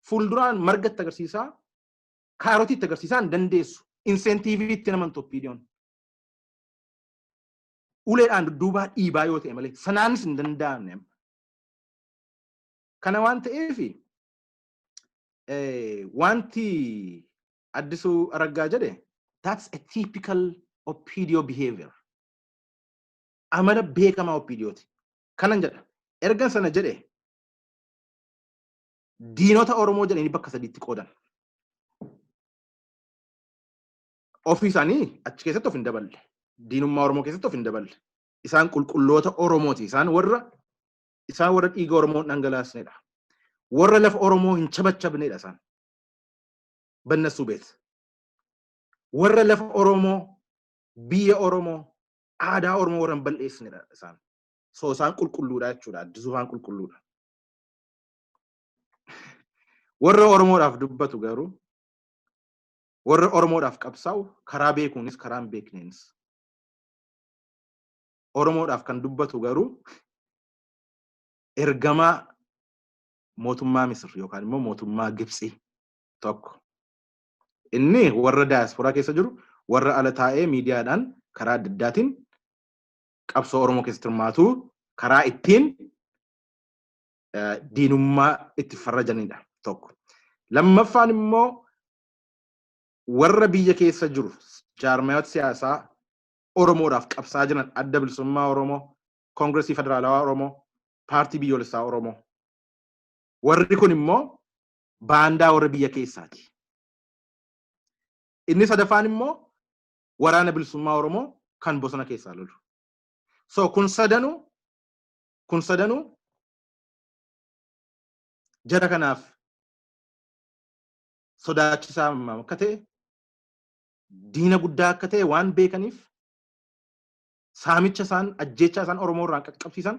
Speaker 2: fuulduraan margatti agarsiisaa kaarotiitti agarsiisaa hin dandeessu. Insentiiviitti namantu oppiidiyoon. Uleedhaan dudduubaa dhiibaa yoo ta'e malee sanaanis hin danda'amne. Kana waan ta'eef wanti addisuu araggaa jedhe that's a typical oppiidiyoo behavior. Amala beekamaa oppiidiyooti. Kanan jedha. Ergan sana jedhe diinota Oromoo jedhanii bakka sadiitti qoodan. Ofii isaanii achi keessatti of hin daballe. Diinummaa Oromoo keessatti of hin daballe. Isaan qulqulloota Oromooti. Isaan warra dhiiga Oromoo dhangalaasnedha. Warra lafa Oromoo hin cabachabnedha isaan. Bannassuu beet. Warra lafa Oromoo, biyya Oromoo, aadaa Oromoo warra hin balleessinedha isaan. So isaan qulqulluudha jechuudha. Addisuu isaan qulqulluudha. Warra Oromoodhaaf dubbatu garuu warra Oromoodhaaf qabsaa'u karaa beekuunis karaa hin beekneenis. Oromoodhaaf kan dubbatu garuu ergamaa mootummaa Misir yookaan immoo mootummaa Gibxii tokko. Inni warra daayasporaa keessa jiru warra ala taa'ee miidiyaadhaan karaa adda addaatiin qabsoo Oromoo keessatti hirmaatu karaa ittiin diinummaa itti farrajanidha tokko. Lammaffaan immoo warra biyya keessa jiru jaarmayoota siyaasaa Oromoodhaaf qabsaa jiran adda bilisummaa Oromoo, Koongiresii Federaalawaa Oromoo, Paartii Biyyoolessaa Oromoo. Warri kun immoo baandaa warra biyya keessaati. Inni sadaffaan immoo waraana bilisummaa Oromoo kan bosona keessaa lolu. So kun sadanuu jara kanaaf sodaachisaa akka ta'e diina guddaa akka ta'e waan beekaniif saamicha isaan ajjeechaa isaan Oromoo irraa qaqqabsiisan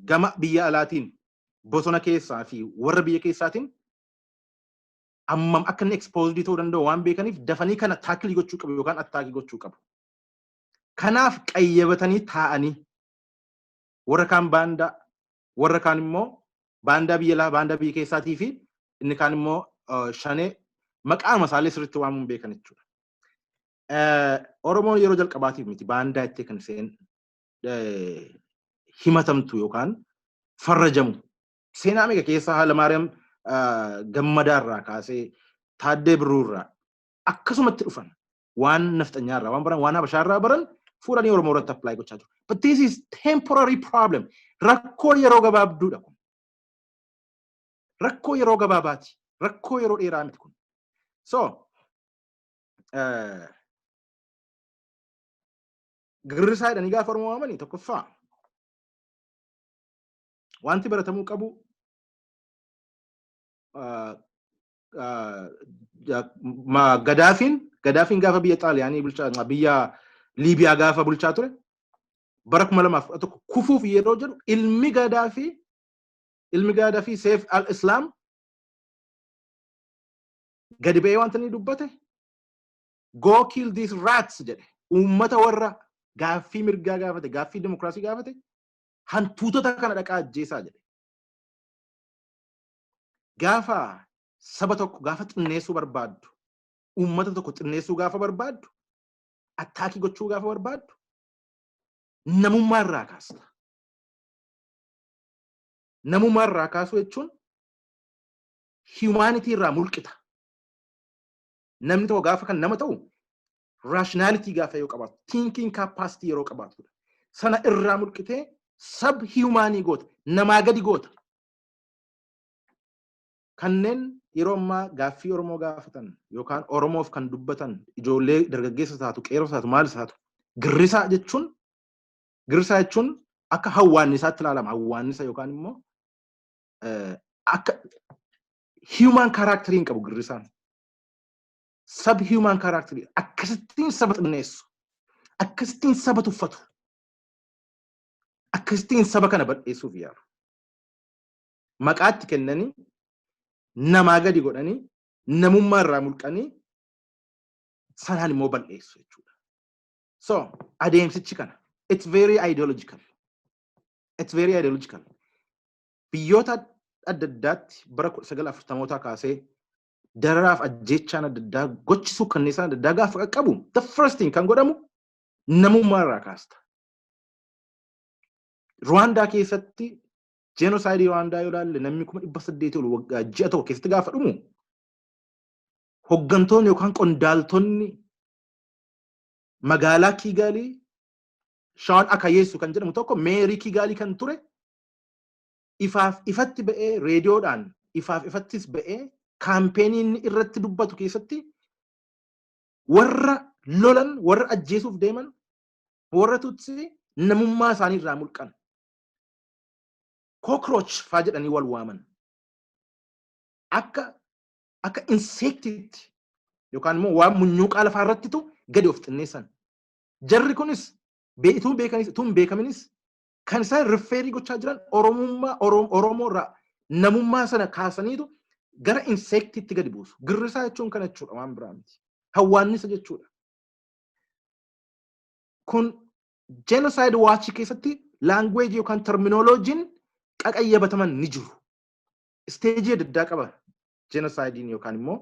Speaker 2: gama biyya alaatiin bosona keessaa fi warra biyya keessaatiin ammam akka inni exposed ta'uu danda'u waan beekaniif dafanii kana taakilii gochuu qabu yookaan attaakii gochuu qabu. Kanaaf qayyabatanii taa'anii warra kaan baandaa warra kaan immoo baandaa biyya keessaatii fi inni kaan immoo shanee maqaa masaalee sirriitti waamuun beekan jechuudha. Oromoon yeroo jalqabaatiif miti baandaa itti kan himatamtu yookaan farrajamu. Seenaa meeqa keessaa haala Maariyaam Gammadaarraa kaasee Taaddee Birruurraa akkasumatti dhufan waan nafxanyaarraa waan baran waan habashaarraa baran fuudhanii Oromoo irratti apply gochaa jiru. But this is temporary problem. Rakkoo yeroo gabaabduudha kun. Rakkoo yeroo gabaabaati. Rakkoo yeroo dheeraa miti kun. So Gabbisaa jedhanii gaafa Oromoo waamanii tokkoffaa wanti baratamuu qabu Gadaafiin gaafa biyya Xaaliyaanii bulchaa biyya Liibiyaa gaafa bulchaa ture bara 2011 kufuuf yeroo jedhu ilmi Gadaafii Seef al-Islaam gadi ba'ee wanta inni dubbate go kill these rats jedhe uummata warra gaaffii mirgaa gaafate gaaffii dimokiraasii gaafate hantuutota kana dhaqaa ajjeesaa jedhe. Gaafa saba tokko gaafa xinneessuu barbaaddu uummata tokko xinneessuu gaafa barbaaddu attaakii gochuu gaafa barbaaddu namummaa irraa kaasta. Namummaa irraa kaasuu jechuun humanity irraa mulqita. Namni tokko gaafa kan nama ta'u rationality gaafa yoo qabaatu thinking capacity yeroo qabaatudha. Sana irraa mulqitee sub-humanii goota namaa gadi goota. Kanneen yeroo ammaa gaaffii Oromoo gaafatan yookaan Oromoof kan dubbatan ijoollee dargaggeessa taatu qeerroo taatu maal taatu Gabbisaa jechuun akka hawwaannisaatti ilaalama. Hawwaannisa yookaan immoo akka human character hin qabu Gabbisaan. Sub-human character akkasittiin saba xinneessu akkasittiin saba tuffatu akkasittiin saba kana bal'eessuuf yaalu. Maqaatti kennanii namaa gadi godhanii namummaa irraa mulqanii sanaan immoo bal'eessu jechuudha. So adeemsichi kana it's very ideological. Biyyoota adda addaatti bara 1940 kaasee dararaaf ajjeechaan adda addaa gochisuu kanneesaan adda addaa gaafa qaqqabu the first thing kan godhamu namummaa irraa kaasta. Rwaandaa keessatti genocide Rwaandaa yoo ilaalle namni 800 ol waggaa ji'a tokko keessatti gaafa dhumu hoggantoonni yookaan qondaaltonni magaalaa Kigalii Shaan Akayeessu kan jedhamu tokko meerii Kigalii kan ture ifatti ba'ee reediyoodhaan ifattis ba'ee kaampeenii irratti dubbatu keessatti warra lolan warra ajjeesuuf deeman warra tutsi namummaa isaanii irraa mulqan. Cockroach faa jedhanii wal waaman akka insectiitti yookaan immoo waan munyuuqaa lafaa irrattitu gadi of xinneessan. Jarri kunis beektuun beekaminis kan isaan riffeerii gochaa jiran Oromoo irraa namummaa sana kaasaniitu gara insectiitti gadi buusu. Gabbisaa jechuun kana jechuudha waan biraa miti. Hawwaannisa jechuudha. Kun genocide watch keessatti language yookaan terminologiin qaqayyabataman ni jiru. Stage adda addaa qaba genocidein yookaan immoo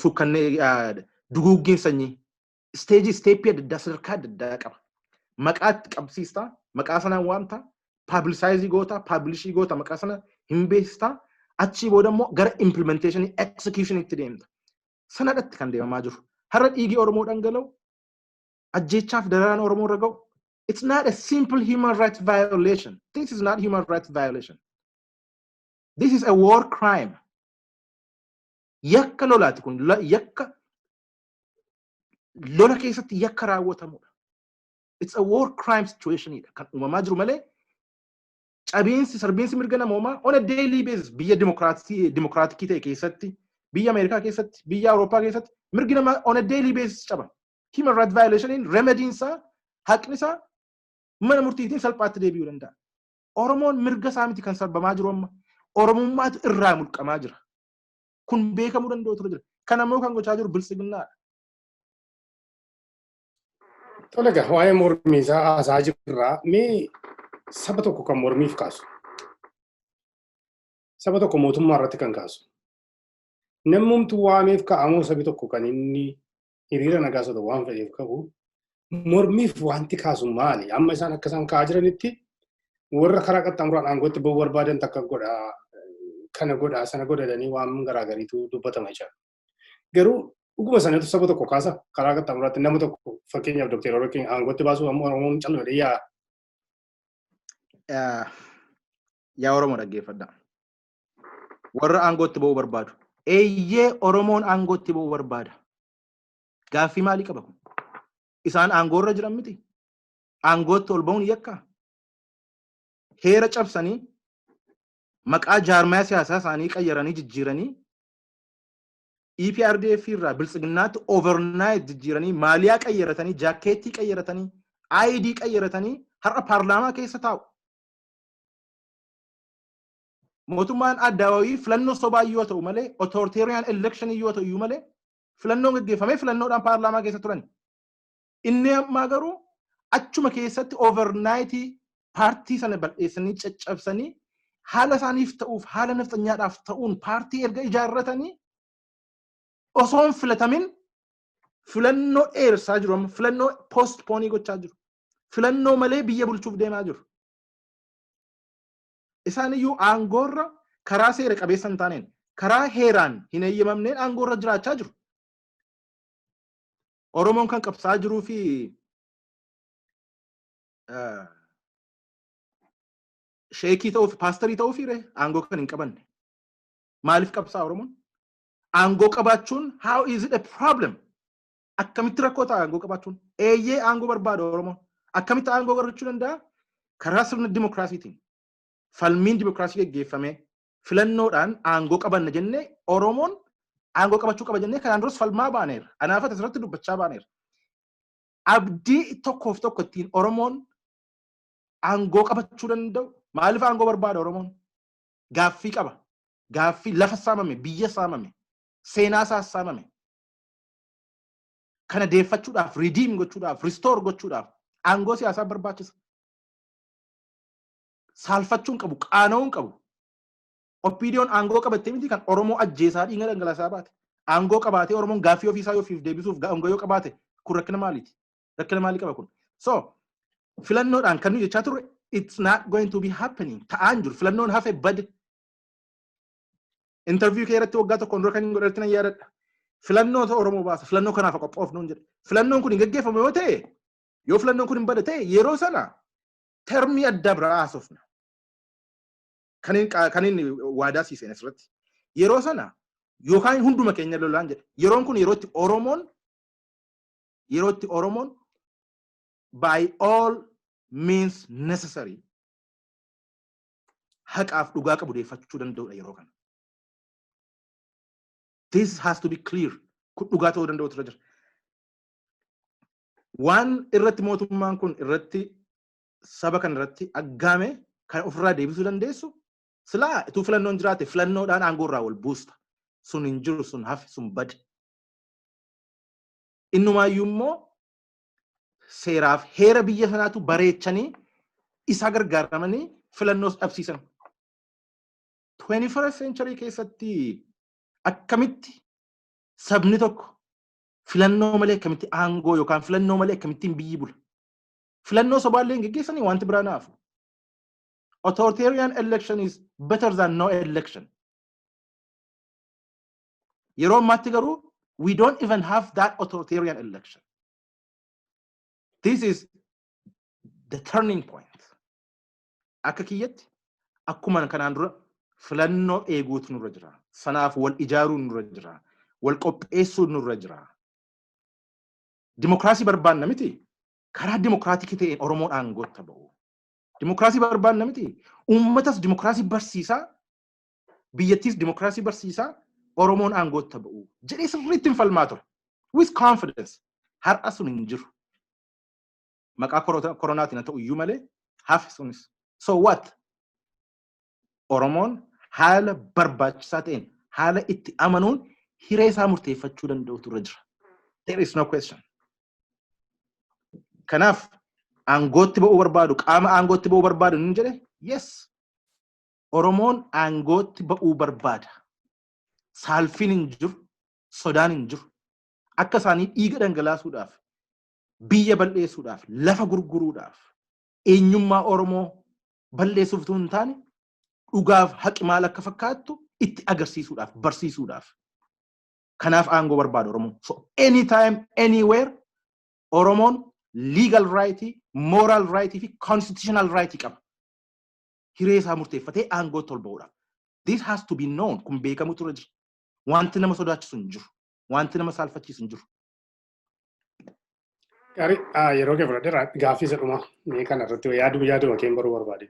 Speaker 2: sukkannee duguuggiin sanyii. Stepii adda addaa sadarkaa adda addaa qaba. Maqaatti qabsiistaa, maqaa sanaan waamtaa, publicize goota, publishii goota, maqaa sana hin beeksistaa, achii booda immoo gara implementation execution itti deemta. Sanadhatti kan deemamaa jiru. Har'a dhiigii Oromoo dhangala'u, ajjeechaaf dararaan Oromoo irra ga'u. It's not a simple human rights violation. This is not human rights violation. This is a war crime. Yakka lolaati kun yakka lola keessatti yakka raawwatamudha. It's a war crime situation kan uumamaa jiru malee cabinsi sarbiinsi mirga namoomaa on a daily basis biyya dimokiraatikii ta'e keessatti biyya Ameerikaa keessatti biyya Awurooppaa keessatti mirgi namaa on a daily basis caba. Human rights violation in remedy isaa haqni isaa mana murtiitiin salphaatti deebi'uu danda'a. Oromoon mirga isaa miti kan sarbamaa jiru amma Oromummaatu irraa mulqamaa jira. Kun beekamuu danda'u ture jira. Kan ammoo kan gochaa jiru bilisiginnaadha.
Speaker 1: Tole egaa waa'ee mormii isaa haasaa jirraa mee saba tokko kan mormiif kaasu. Saba tokko mootummaa irratti kan kaasu. Namumtu waameef ka'amoo sabi tokko kan inni hiriira nagaa soda waan fedheef qabu mormiif wanti kaasu maali? Amma isaan akka isaan ka'aa jiranitti warra karaa qaxxaamuraan aangootti bahuu barbaadan takka godhaa kana godhaa sana godhanii waan garaagariitu dubbatama jira. Garuu dhuguma sanatu saba tokko kaasa karaa qaxxaamuraatti nama tokko fakkeenyaaf Dr.Henook aangootti baasuu ammoo Oromoon calladhee
Speaker 2: yaa Oromoo dhaggeeffadha. Warra aangootti bahuu barbaadu. Eeyyee Oromoon aangootti bahuu barbaada. Gaaffii maalii qaba kun? Isaan aangoorra jiran miti. Aangootti ol bahuun yakka. Heera cabsanii maqaa jaarmaa siyaasaa isaanii qayyaranii jijjiiranii EPRDF irraa bilisiginnaatti overnight jijjiiranii maaliyaa qayyaratanii jaakeettii qayyaratanii ID qayyaratanii har'a paarlaamaa keessa taa'u. Mootummaan addaawii filannoo sobaa yoo ta'u malee authoritarian election yoo ta'u malee filannoon gaggeeffamee filannoodhaan paarlaamaa keessa turan. Inni ammaa garuu achuma keessatti overnight paartii sana bal'eessanii caccabsanii haala isaaniif ta'uuf haala nafxanyaadhaaf ta'uun paartii erga ijaarratanii osoo hin filatamin filannoo dheersaa jiru amma filannoo postponii gochaa jiru. Filannoo malee biyya bulchuuf deemaa jiru. Isaan iyyuu aangoorra karaa seera qabeessa hin taaneen karaa heeraan hin eeyyamamneen aangoorra jiraachaa jiru. Oromoon kan qabsaa jiruu fi sheekii ta'uuf paasterii ta'uuf aangoo kan hin qabanne. Maaliif qabsaa Oromoon? Aangoo qabaachuun how is it a problem? Akkamitti rakkoo ta'a aangoo qabaachuun? Eeyyee aangoo barbaada Oromoon. Akkamitti aangoo argachuu danda'a? Karaa sirna dimokiraasiitiin. Falmiin dimokiraasii gaggeeffamee filannoodhaan aangoo qabanna jennee Oromoon aangoo qabachuu qaba jennee kanaan duras falmaa baaneera. Anaafata asirratti dubbachaa baaneera. Abdii tokkoof tokko ittiin Oromoon aangoo qabachuu danda'u. Maaliif aangoo barbaada Oromoon? Gaaffii qaba. Gaaffii lafa saamame, biyya saamame, seenaa isaas saamame. Kana deeffachuudhaaf, redeem gochuudhaaf, restore gochuudhaaf aangoo siyaasaa barbaachisa. Saalfachuun qabu, qaana'uun qabu. Oppiidiyoon aangoo qabattee miti kan Oromoo ajjeesaa dhiiga dhangalaasaa baate. Aangoo qabaatee Oromoon gaaffii ofiisaa ofiif deebisuuf aangoo yoo qabaate kun rakkina maaliiti? Rakkina maalii qaba kun? So filannoodhaan kan nuyi jechaa turre it's not going to be happening. Ta'aan jiru filannoon hafe bade. Interview kee irratti waggaa tokkoon dura kan hin godhatti nan yaadadha. Filannoo Oromoo baasa. Filannoo kanaaf qophoofnu hin jedhe. Filannoon kun hin gaggeeffamu yoo ta'e yoo filannoon kun hin bade ta'e yeroo sana termii adda biraa haasofna. Kan inni waadaa siiseen asirratti. Yeroo sana yookaan hunduma keenya lolaan jedhe. Yeroon kun yerootti Oromoon by all means necessary haqaaf dhugaa qabu deeffachuu danda'udha yeroo kana. This has to be clear. Kun dhugaa ta'uu danda'u ture jira. Waan irratti mootummaan kun irratti saba kan irratti aggaame kan ofirraa deebisuu dandeessu silaa ituu filannoon jiraate filannoodhaan aangoorraa wal buusta. Sun hin jiru sun hafe sun bade. Innumaayyuu immoo seeraaf heera biyya sanaatu bareechanii isa gargaaramanii filannoos dhabsiisan. 21st century keessatti akkamitti sabni tokko filannoo malee akkamitti aangoo yookaan filannoo malee akkamittiin biyyi bula. Filannoo sobaallee hin geggeessanii wanti biraa naafu. Authoritarian election is better than no election. Yeroo ammaatti garuu we don't even have that authoritarian election. This is the turning point. Akka kiyyatti akkuma kanaan dura filannoo eeguutu nurra jira. Sanaaf wal ijaaruun nurra jira. Wal qopheessuun nurra jira. Dimokiraasii barbaanna miti. Karaa dimokiraatikii ta'een Oromoon aangootti ba'u. Dimokiraasii barbaanna miti. Uummatas dimokiraasii barsiisaa, biyyattiis dimokiraasii barsiisaa, Oromoon aangootti ba'u. Jedhee sirriitti hin falmaa ture. With confidence. Har'a sun hin jiru. Maqaa koronaatiin haa ta'u iyyuu malee hafi sunis. So what? Oromoon haala barbaachisaa ta'een haala itti amanuun hiree isaa murteeffachuu danda'utu irra jira. There is no question. Kanaaf aangootti ba'uu barbaadu, qaama aangootti ba'uu barbaadu ni jedhe? Yes. Oromoon aangootti ba'uu barbaada. Saalfiin hin jiru, sodaan hin jiru. Akka isaanii dhiiga dhangalaasuudhaaf, biyya balleessuudhaaf, lafa gurguruudhaaf, eenyummaa Oromoo balleessuuf hin taane dhugaaf haqi maal akka fakkaattu itti agarsiisuudhaaf, barsiisuudhaaf. Kanaaf aangoo barbaadu Oromoon. So anytime, anywhere, Oromoon legal right, moral right fi constitutional right qaba. Hiree isaa murteeffatee aangootti ol ba'uudhaaf. This has to be known. Kun beekamutu irra jira. Wanti nama sodaachisu hin jiru. Wanti nama saalfachiisu hin jiru.
Speaker 1: Gaarii yeroo kee fudhadheera gaaffii isa dhuma kana irratti yaaduma keen baruu barbaade.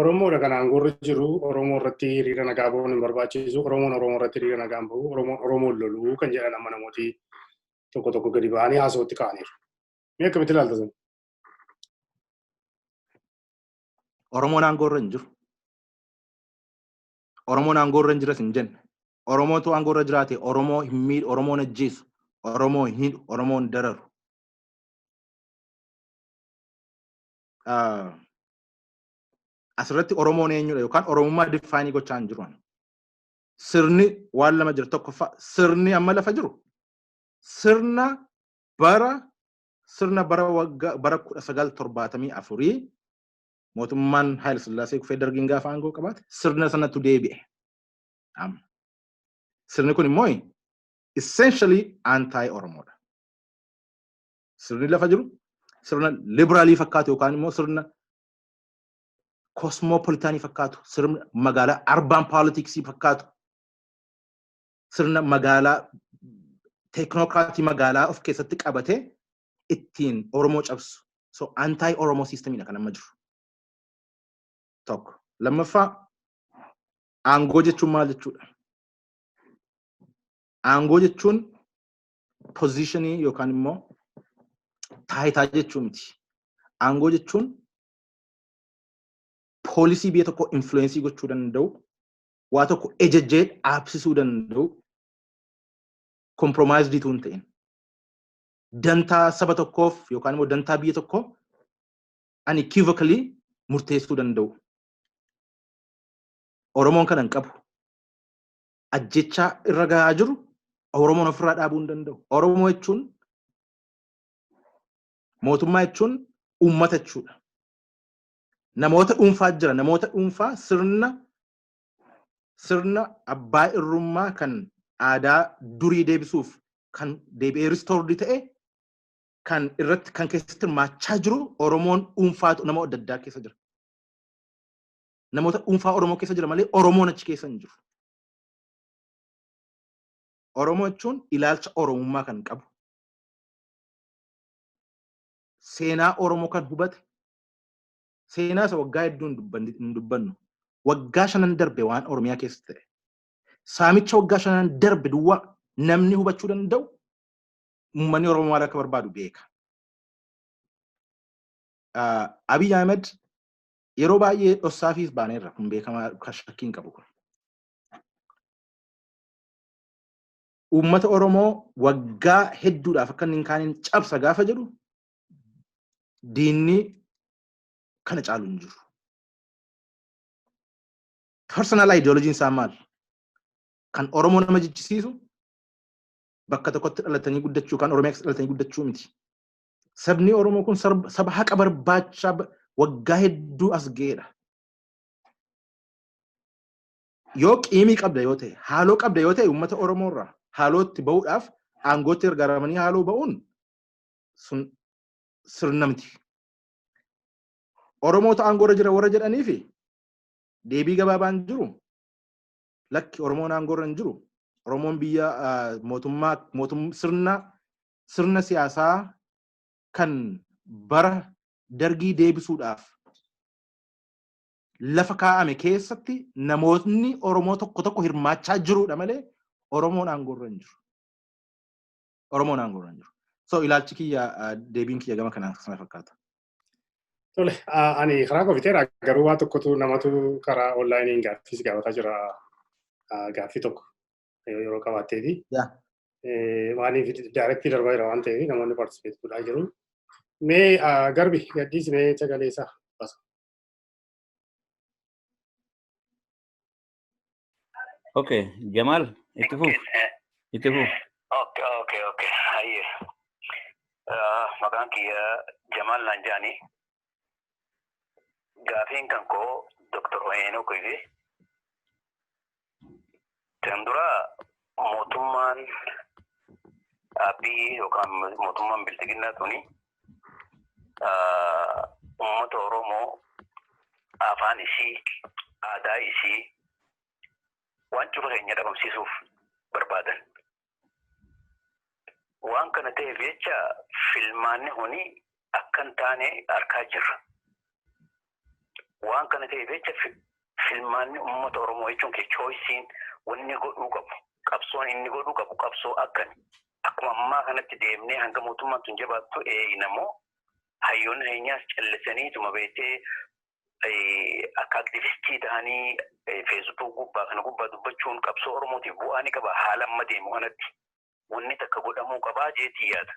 Speaker 1: Oromoodha kan aangoorra jiru Oromoo irratti hiriira nagaa ba'uun hin barbaachisu. Oromoon Oromoo irratti hiriira nagaa hin ba'u. Oromoon loluu kan jedhan amma namooti tokko gadi ba'anii haasawatti ka'aniiru. Mee akkamitti ilaalta sun?
Speaker 2: Oromoon aangoorra hin jiru. Oromoon aangoorra hin jiras hin jenne. Oromootu aangoorra jiraate Oromoo hin miidhu, Oromoon ajjeesu, Oromoo hin hidhu, Oromoon dararu. Asirratti Oromoon eenyudha yookaan Oromummaa difaayinii gochaa hin jiru. Sirni waan lama jira tokkoffaa sirni amma lafa jiru sirna bara 1974 mootummaan Haayil Sillaasee kufee dargiin gaafa aangoo qabaate sirna sanatu deebi'e. Sirni kun immoo essentially anti-Oromoodha. Sirni lafa jiru sirna liberaalii fakkaatu yookaan immoo sirna cosmopolitaanii fakkaatu, sirna magaalaa urban politics fakkaatu, sirna magaalaa teknookiraatii magaalaa of keessatti qabatee ittiin Oromoo cabsu. So anti-Oromoo systemidha kan amma jiru. Tokko. Lammaffaa aangoo jechuun maal jechuudha? Aangoo jechuun positionii yookaan immoo taayitaa jechuu miti. Aangoo jechuun poolisii biyya tokko influensii gochuu danda'u, waa tokko ejejjee dhaabsisuu danda'u, compromised tuun ta'in. Dantaa saba tokkoof yookaan immoo dantaa biyya tokkoo unequivocally murteessuu danda'u. Oromoon kana hin qabu. Ajjechaa irra gahaa jiru Oromoon ofirraa dhaabuu hin danda'u. Oromoo jechuun mootummaa jechuun uummata jechuudha. Namoota dhuunfaa jira. Namoota dhuunfaa sirna abbaa irrummaa kan aadaa durii deebisuuf kan deebi'ee restored ta'e kan irratti kan keessatti hirmaachaa jiru Oromoon dhuunfaatu nama adda addaa keessa jira. Namoota dhuunfaa Oromoo keessa jira malee Oromoon achi keessa hin jiru. Oromoo jechuun ilaalcha Oromummaa kan qabu. Seenaa Oromoo kan hubate. Seenaa isa waggaa hedduu hin dubbannu. Waggaa 5 darbe waan Oromiyaa keessa ta'e. Saamicha waggaa 5 darbe duwwaa namni hubachuu danda'u uummanni Oromoo maal akka barbaadu beeka. Abiy Ahmed yeroo baay'ee dhossaafis baaneerra kun beekamaa kan shakkiin qabu kun. Uummata Oromoo waggaa hedduudhaaf akka inni hin kaaniin cabsa gaafa jedhu diinni kana caalu hin jiru. Personal ideology isaa maal? Kan Oromoo nama jechisiisu bakka tokkotti dhalatanii guddachuu kan Oromiyaa keessa dhalatanii guddachuu miti. Sabni Oromoo kun saba haqa barbaacha waggaa hedduu as ga'edha. Yoo qiimii qabda yoo ta'e, haaloo qabda yoo ta'e uummata Oromoo irraa haalootti ba'uudhaaf aangootti gargaaramanii haaloo ba'uun sun sirna miti. Oromoota aangoorra jira warra jedhanii fi deebii gabaabaan jiru lakki Oromoon aangorra hin jiru. Oromoon biyya sirna siyaasaa kan bara dargii deebisuudhaaf lafa kaa'ame keessatti namootni Oromoo tokko hirmaachaa jirudha malee Oromoon aangorra hin jiru. Oromoon aangorra hin jiru. So ilaalchi kiyya deebiin kiyya gama kanaan sana fakkaata.
Speaker 1: Tole, ani karaa kofiteera garuu waa tokkotu namatu karaa onlaayiniin gaaffiis gaafataa jira gaaffii tokko yeroo qabaatteeti. Maaliif daayirektii darbaa jira waan ta'eef namoonni paartisipeet godhaa jiru. Mee garbi gadhiisnee sagalee isaa basa.
Speaker 3: Okay, Jamal, itu fu.
Speaker 4: Okay. Aye. Maqaan kiyya Jamal Nanjani. Gaaffiin kan koo Dr.Henook Gabbisaa. Kan dura mootummaan abbii yookaan mootummaan biltiginnaa tuni uummata Oromoo afaan isii, aadaa isii waan cufa keenya dhabamsiisuuf barbaadan. Waan kana ta'eef jecha filmaanni huni akkan taane argaa jirra. Waan kana ta'eef jecha filmaanni uummata Oromoo jechuun ke choisiin wanni godhuu qabu. Qabsoon inni godhuu qabu qabsoo akkani. Akkuma ammaa kanatti deemnee hanga mootummaan tun jabaattu namoo hayyoonni keenyaas callisanii tuma beektee akka aktivistii ta'anii feesbuuk gubbaa kana gubbaa dubbachuun qabsoo Oromootiif bu'aa ni qaba. Haala amma deemu kanatti wanni takka godhamuu qabaa jeetii yaada.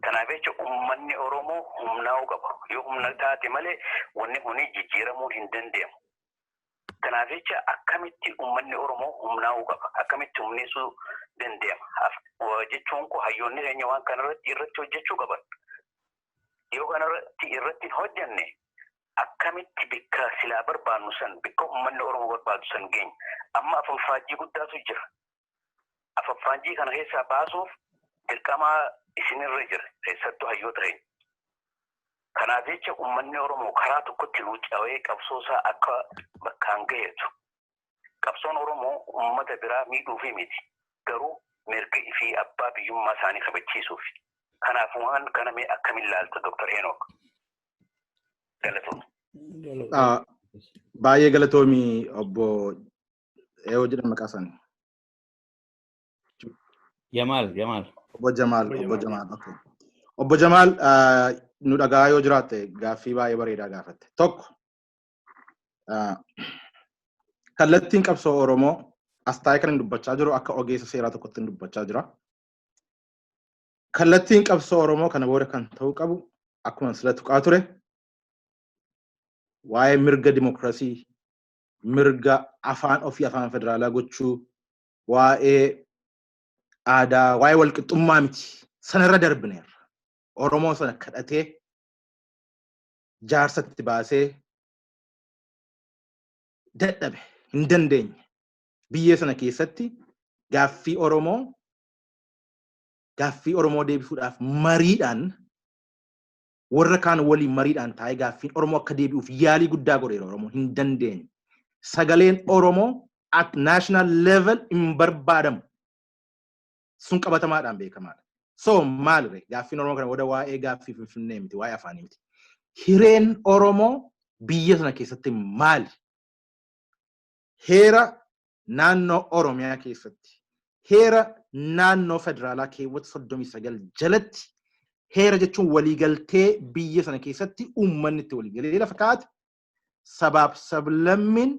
Speaker 4: Kanaaf jecha uummanni Oromoo humnaa'uu qaba. Yoo humna taate malee wanni kuni jijjiiramuu hin danda'amu. Kanaaf jecha akkamitti uummanni Oromoo humnaa'uu qaba? Akkamitti humneessuu danda'ama? Jechuun ko hayyoonni keenya waan kanarratti irratti hojjechuu qaban. Yoo kanarratti irratti hojjanne akkamitti bikka silaa barbaannu san bikka uummanni Oromoo barbaadu san geenya. Amma afanfaajii guddaatu jira. Afanfaajii kana keessaa baasuuf dirqamaa isinirra jira. Keessattuu hayyoota keenya. Kanaaf jecha uummanni Oromoo karaa tokkotti luucawee qabsoosaa akka bakkaan gaheetu. Qabsoon Oromoo uummata biraa miidhuufi miti. Garuu mirga fi abbaa biyyummaa isaanii kabachiisuuf. Kanaaf waan kana mee akkamiin ilaalta Dr.Henook? Galatoom.
Speaker 2: Baay'ee galatoomii obbo Eewoo jedhan maqaa isaanii.
Speaker 3: Jamal.
Speaker 2: Obbo Jamal. Okay. Obbo Jamal nu dhagaa yoo jiraatte gaaffii baay'ee bareedaa gaafatte. Tokko kallattiin qabsoo Oromoo astaayee kan dubbachaa jiru akka ogeessa seeraa tokkotti dubbachaa jira. Kallattiin qabsoo Oromoo kana booda kan ta'uu qabu akkuma sila tuqaa ture waa'ee mirga dimokiraasii, mirga afaan ofii afaan federaalaa gochuu, waa'ee aadaa, waa'ee walqixxummaa miti. Sanarra darbineerra. Oromoo sana kadhatee jaarsatti baasee dadhabe hin dandeenye. Biyya sana keessatti gaaffii Oromoo deebisuudhaaf mariidhaan warra kaan waliin mariidhaan taa'ee gaaffiin Oromoo akka deebi'uuf yaalii guddaa godheera. Oromoo hin dandeenye. Sagaleen Oromoo at national level hin barbaadamu. Sun qabatamaadhaan beekamaadha. So maalre gaaffiin Oromoo kana wada waa'ee gaaffii Finfinnee miti, waa'ee afaanii miti. Hireen Oromoo biyya sana keessatti maali? Heera naannoo Oromiyaa keessatti, heera naannoo federaalaa keewwata 39 jalatti, heera jechuun waliigaltee biyya sana keessatti uummanni itti waliigalee lafa kaa'ate sabaaf sablammiin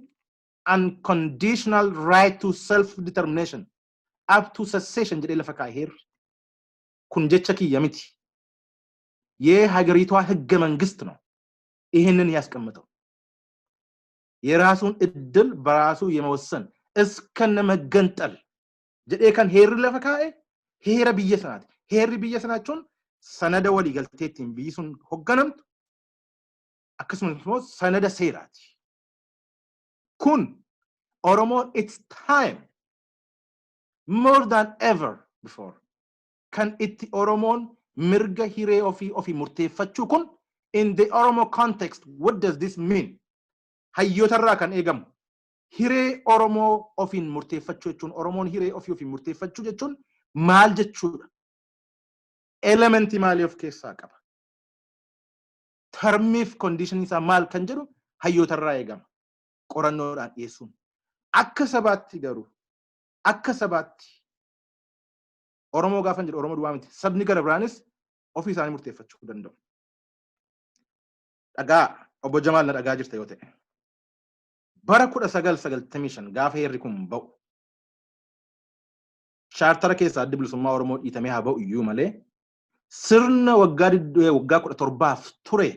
Speaker 2: unconditional right to self-determination up to secession jedhee lafa kaa'e heerri. Kun jecha kiyya miti. የሀገሪቷ ህገ መንግስት ነው ይሄንን ያስቀምጠው። የራሱን እድል በራሱ የመወሰን እስከነ መገንጠል ጀዴ kan heerri lafa kaa'e heera biyya sanaati. Heerri biyya sanaachuun sanada walii galteettiin biyyi sun hogganamtu akkasumas immoo sanada seeraati. Kun Oromoon it's time more than ever before kan itti Oromoon mirga hiree ofii murteeffachuu kun in the Oromo context what does this mean? Hayyootarraa kan eegamu hiree Oromoo ofiin murteeffachuu jechuun Oromoon hiree ofii ofiin murteeffachuu jechuun maal jechuudha? Elementii maalii of keessaa qaba? Termiif condition isaa maal kan jedhu hayyootarraa eegama. Qorannoodhaan dhiyeessuun. Akka sabaatti garuu akka sabaatti Oromoo gaafan jedhu Oromoo duwwaa miti. Sabni gara biraanis ofii isaanii murteeffachuu danda'u. Dhagaa obbo Jamaal na dhagaa jirta yoo ta'e. Bara 1995 gaafa heerri kun ba'u. Chaartara keessaa adda bilisummaa Oromoo dhiitamee haa ba'u iyyuu malee sirna waggaa 17 ture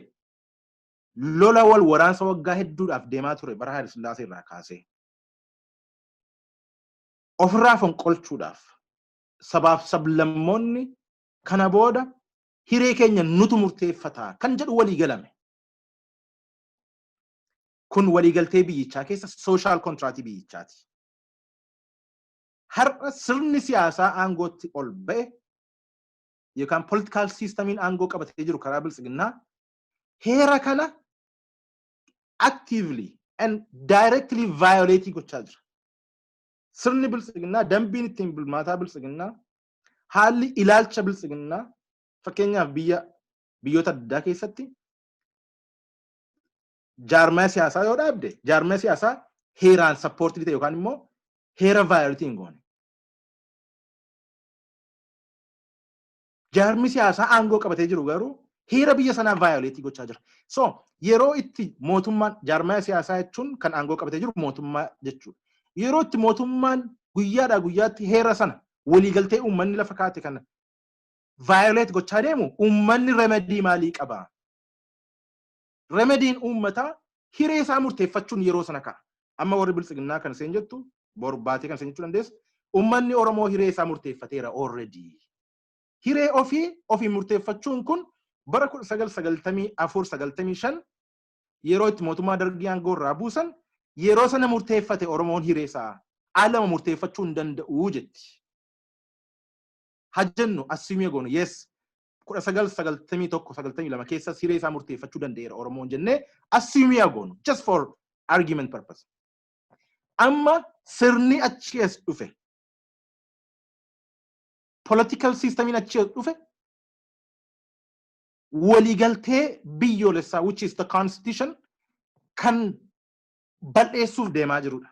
Speaker 2: lola wal waraansa waggaa hedduudhaaf deemaa ture bara Haayile Sillaasee irraa kaasee. Ofirraa fonqolchuudhaaf sabaaf sablammoonni kana booda hiree keenya nutu murteeffataa kan jedhu walii galame. Kun waliigaltee biyyichaa keessa social contractii biyyichaati. Har'a sirni siyaasaa aangootti ol ba'e yookaan political systemiin aangoo qabatee jiru karaa bilisiginnaa heera kana actively and directly violate gochaa jira. Sirni bilisiginnaa dambiin ittiin bulmaataa bilisiginnaa haalli ilaalcha bilisiginnaa fakkeenyaaf biyyoota addaa keessatti jaarmaa siyaasaa yoo dhaabde jaarmaa siyaasaa heeraan sappoortii ta'e yookaan immoo heera violate hin goone. Jaarmi siyaasaa aangoo qabatee jiru garuu heera biyya sanaa violate gochaa jira. So yeroo itti mootummaan jaarmaa siyaasaa jechuun kan aangoo qabatee jiru mootummaa jechuudha. Yeroo itti mootummaan guyyaadhaa guyyaatti heera sana waliigaltee uummanni lafa kaate kana violate gochaa deemu uummanni remedii maalii qaba? Remediin uummataa hiree isaa murteeffachuun yeroo sana ka'a. Amma warri bilisiginnaa kan seen jettu borbaatee kan seen jechuu dandeessu uummanni Oromoo hiree isaa murteeffateera already. Hiree ofii murteeffachuun kun bara 1994-95 yeroo itti mootummaa dargii aangoo irraa buusan yeroo sana murteeffate Oromoon hiree isaa alama murteeffachuu hin danda'u jetti. Hajjennu assume goonu yes 1991-92 keessa hiree isaa murteeffachuu danda'eera Oromoon jennee assume goonu just for argument purpose. Amma sirni achi as dhufe political systemiin achi as dhufe waliigaltee biyyoolessaa which is the constitution kan bal'eessuuf deemaa jirudha.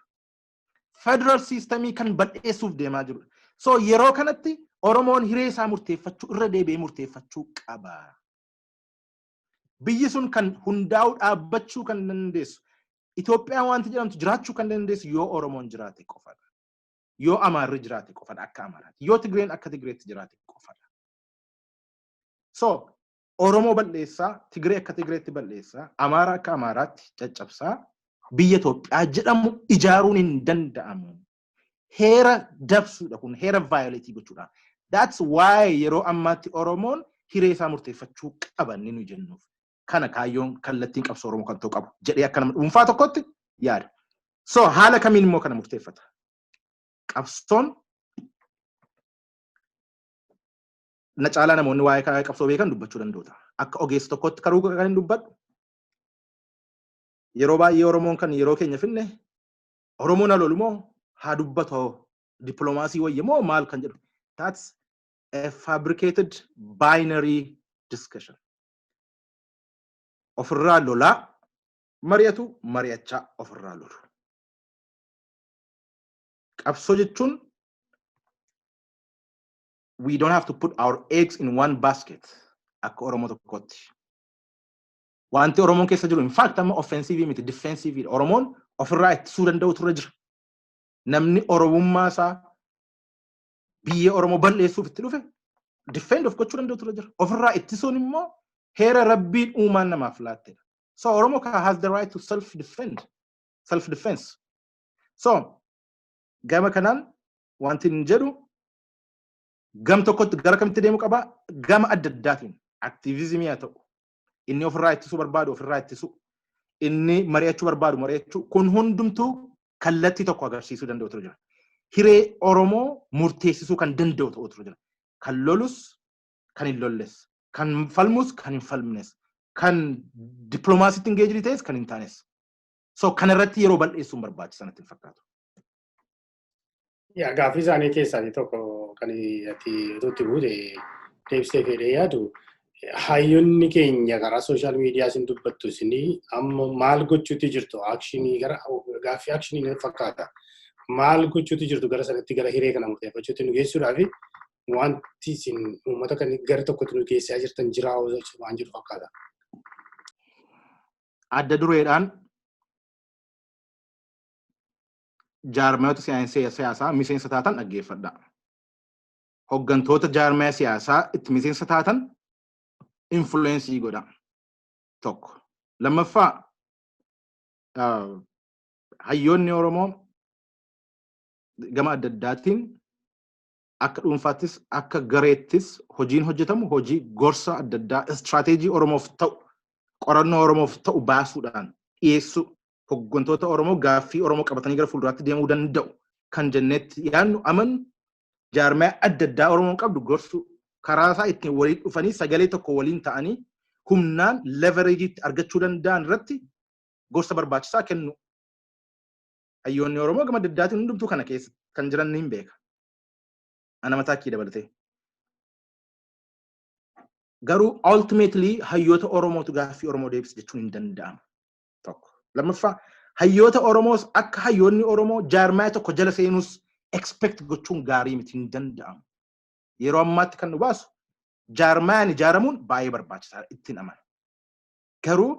Speaker 2: Federal systemii kan bal'eessuuf deemaa jirudha. So yeroo kanatti Oromoon hiree isaa murteeffachuu irra deebi'ee murteeffachuu qaba. Biyyi sun kan hundaa'u dhaabbachuu kan dandeessu Itoophiyaan wanti jedhamtu jiraachuu kan dandeessu yoo Oromoon jiraate qofadha. Yoo Amaarri jiraate qofadha akka Amaaraatti. Yoo Tigreen akka Tigreetti jiraate qofadha. So Oromoo bal'eessaa, Tigree akka Tigreetti bal'eessaa, Amaara akka Amaaraatti caccabsaa biyya Itoophiyaa jedhamu ijaaruun hin danda'amu. Heera dabsuudha kun heera violate gochuudha. That's why yeroo ammaatti Oromoon hiree isaa murteeffachuu qaba inni nu jennuuf. Kana kaayyoon kallattiin qabsoo Oromoo kan ta'u qabu jedhee akka nama dhuunfaa tokkotti yaada. So haala kamiin immoo kana murteeffata? Qabsoon na caalaa namoonni waa'ee qabsoo beekan dubbachuu danda'u. Akka ogeessa tokkotti karuu kan hin dubbadhu. Yeroo baay'ee Oromoon kan yeroo keenya finne Oromoon alolumoo haa dubbatu diplomaasii wayyamoo maal kan jedhu. That's a fabricated binary discussion. Ofirraa lolaa mari'atu mari'achaa ofirraa lolu. Qabsoo jechuun we don't have to put our eggs in one basket akka Oromoo tokkotti. Wanti Oromoon keessa jiru in fact amma offensive miti defensive Oromoon ofirraa ittisuu danda'u turre jira. Namni Oromummaa isaa biyya Oromoo bal'eessuuf itti dhufe defend of gochuu danda'u turre jira. Ofirraa ittisuun immoo heera Rabbiin uumaan namaaf laattedha. So Oromoo has the right to self defense. So gama kanaan wanti hin jedhu gam tokkotti gara kamitti deemu qaba gama adda addaatiin aktiivizimii haa ta'u inni ofirraa ittisuu barbaadu ofirraa ittisu inni mari'achuu barbaadu mari'achuu kun hundumtuu kallattii tokko agarsiisuu danda'u ture jira. Hiree Oromoo murteessisuu kan danda'u ta'u ture jira. Kan lolus kan hin lolles kan falmus kan hin falmnes kan diplomaasiitti engaged ta'es kan hin taanes. So kanarratti yeroo bal'eessuun barbaachisan itti fakkaatu.
Speaker 1: Yaa gaaffii isaanii keessaa tokko kan ati itti buute deebisee fedhee yaadu hayyoonni keenya karaa sooshaal miidiyaa sin dubbattu isinii amma maal gochuutti jirtu akshinii gara gaaffii akshinii fakkaata. Maal gochuutti jirtu gara sanatti gara hiree kana murteeffachuutti nu geessuudhaaf wanti isin uummata kan gara tokkotti nu geessaa jirtan jiraa waan jiru fakkaata.
Speaker 2: Adda dureedhaan jaarmayoota siyaasaa miseensa taatan dhaggeeffadha. Hoggantoota jaarmaya siyaasaa itti miseensa taatan influensii godha. Tokko. Lammaffaa hayyoonni Oromoo gama adda addaatiin akka dhuunfaattis akka gareettis hojiin hojjetamu hojii gorsa adda addaa istirateejii Oromoof ta'u qorannoo Oromoof ta'u baasuudhaan dhiyeessu hoggantoota Oromoo gaaffii Oromoo qabatanii gara fuulduraatti deemuu danda'u kan jennetti yaadnu aman jaarmaya adda addaa Oromoon qabdu gorsu karaa isaa ittiin waliin dhufanii sagalee tokko waliin ta'anii humnaan leverage argachuu danda'an irratti gorsa barbaachisaa kennu. Hayyoonni Oromoo gama adda addaatiin hundumtuu kana keessa kan jiran ni beeka. Ana mataa kee dabalatee. Garuu ultimately hayyoota Oromootu gaaffii Oromoo deebisa jechuun hin danda'amu. Tokko. Lammaffaa hayyoota Oromoos akka hayyoonni Oromoo jaarmaya tokko jala seenus expect gochuun gaarii miti hin danda'amu. Yeroo ammaatti kan nu baasu jaarmayaan ijaaramuun baay'ee barbaachisaadha ittiin amana. Garuu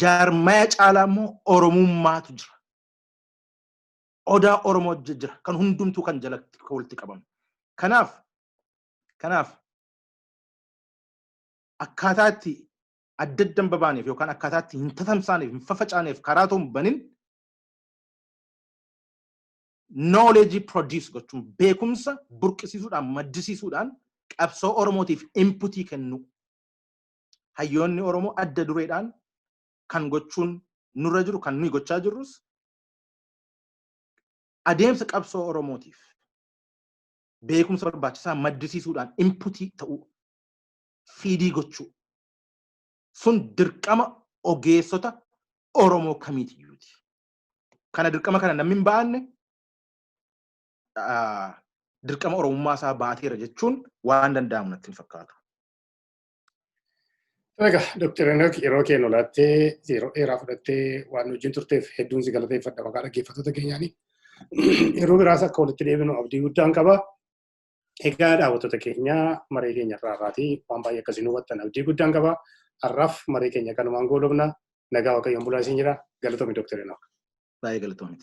Speaker 2: jaarmaya caalaa immoo Oromummaatu jira. Odaa Oromoo jira kan hundumtuu kan jalatti walitti qabamu. Kanaaf akkaataa itti adda addan babaaneef yookaan akkaataa itti hin tatamsaaneef hin fafacaaneef karaa ta'uun banin knowledge produce gochuun beekumsa burqisiisuudhaan maddisiisuudhaan qabsoo Oromootiif inputii kennu. Hayyoonni Oromoo adda dureedhaan kan gochuun nurra jiru kan nuyi gochaa jirrus adeemsa qabsoo Oromootiif beekumsa barbaachisaa maddisiisuudhaan inputii ta'uu fiidii gochuu sun dirqama ogeessota Oromoo kamiitiyyuuti. Kana dirqama kana namni hin baanne dirqama Oromummaa isaa baateera jechuun waan danda'amu natti hin fakkaatu.
Speaker 1: Egaa Dr.Henook yeroo keenya laattee yeroo dheeraa fudhattee waan wajjin turteef hedduun si galateeffadha maqaa dhaggeeffattoota keenyaanii. Yeroo biraas akka walitti deebinu abdii guddaan qaba. Egaa daawwattoota keenya maree keenya irraatii waan baay'ee akkasiin hubattan abdii guddaan qaba. Har'aaf maree keenya kanumaan goolabna. Nagaa Waaqayyoon bulaa isin jira. Galatoomi Dr.Henook.
Speaker 2: Baay'ee galatoomi.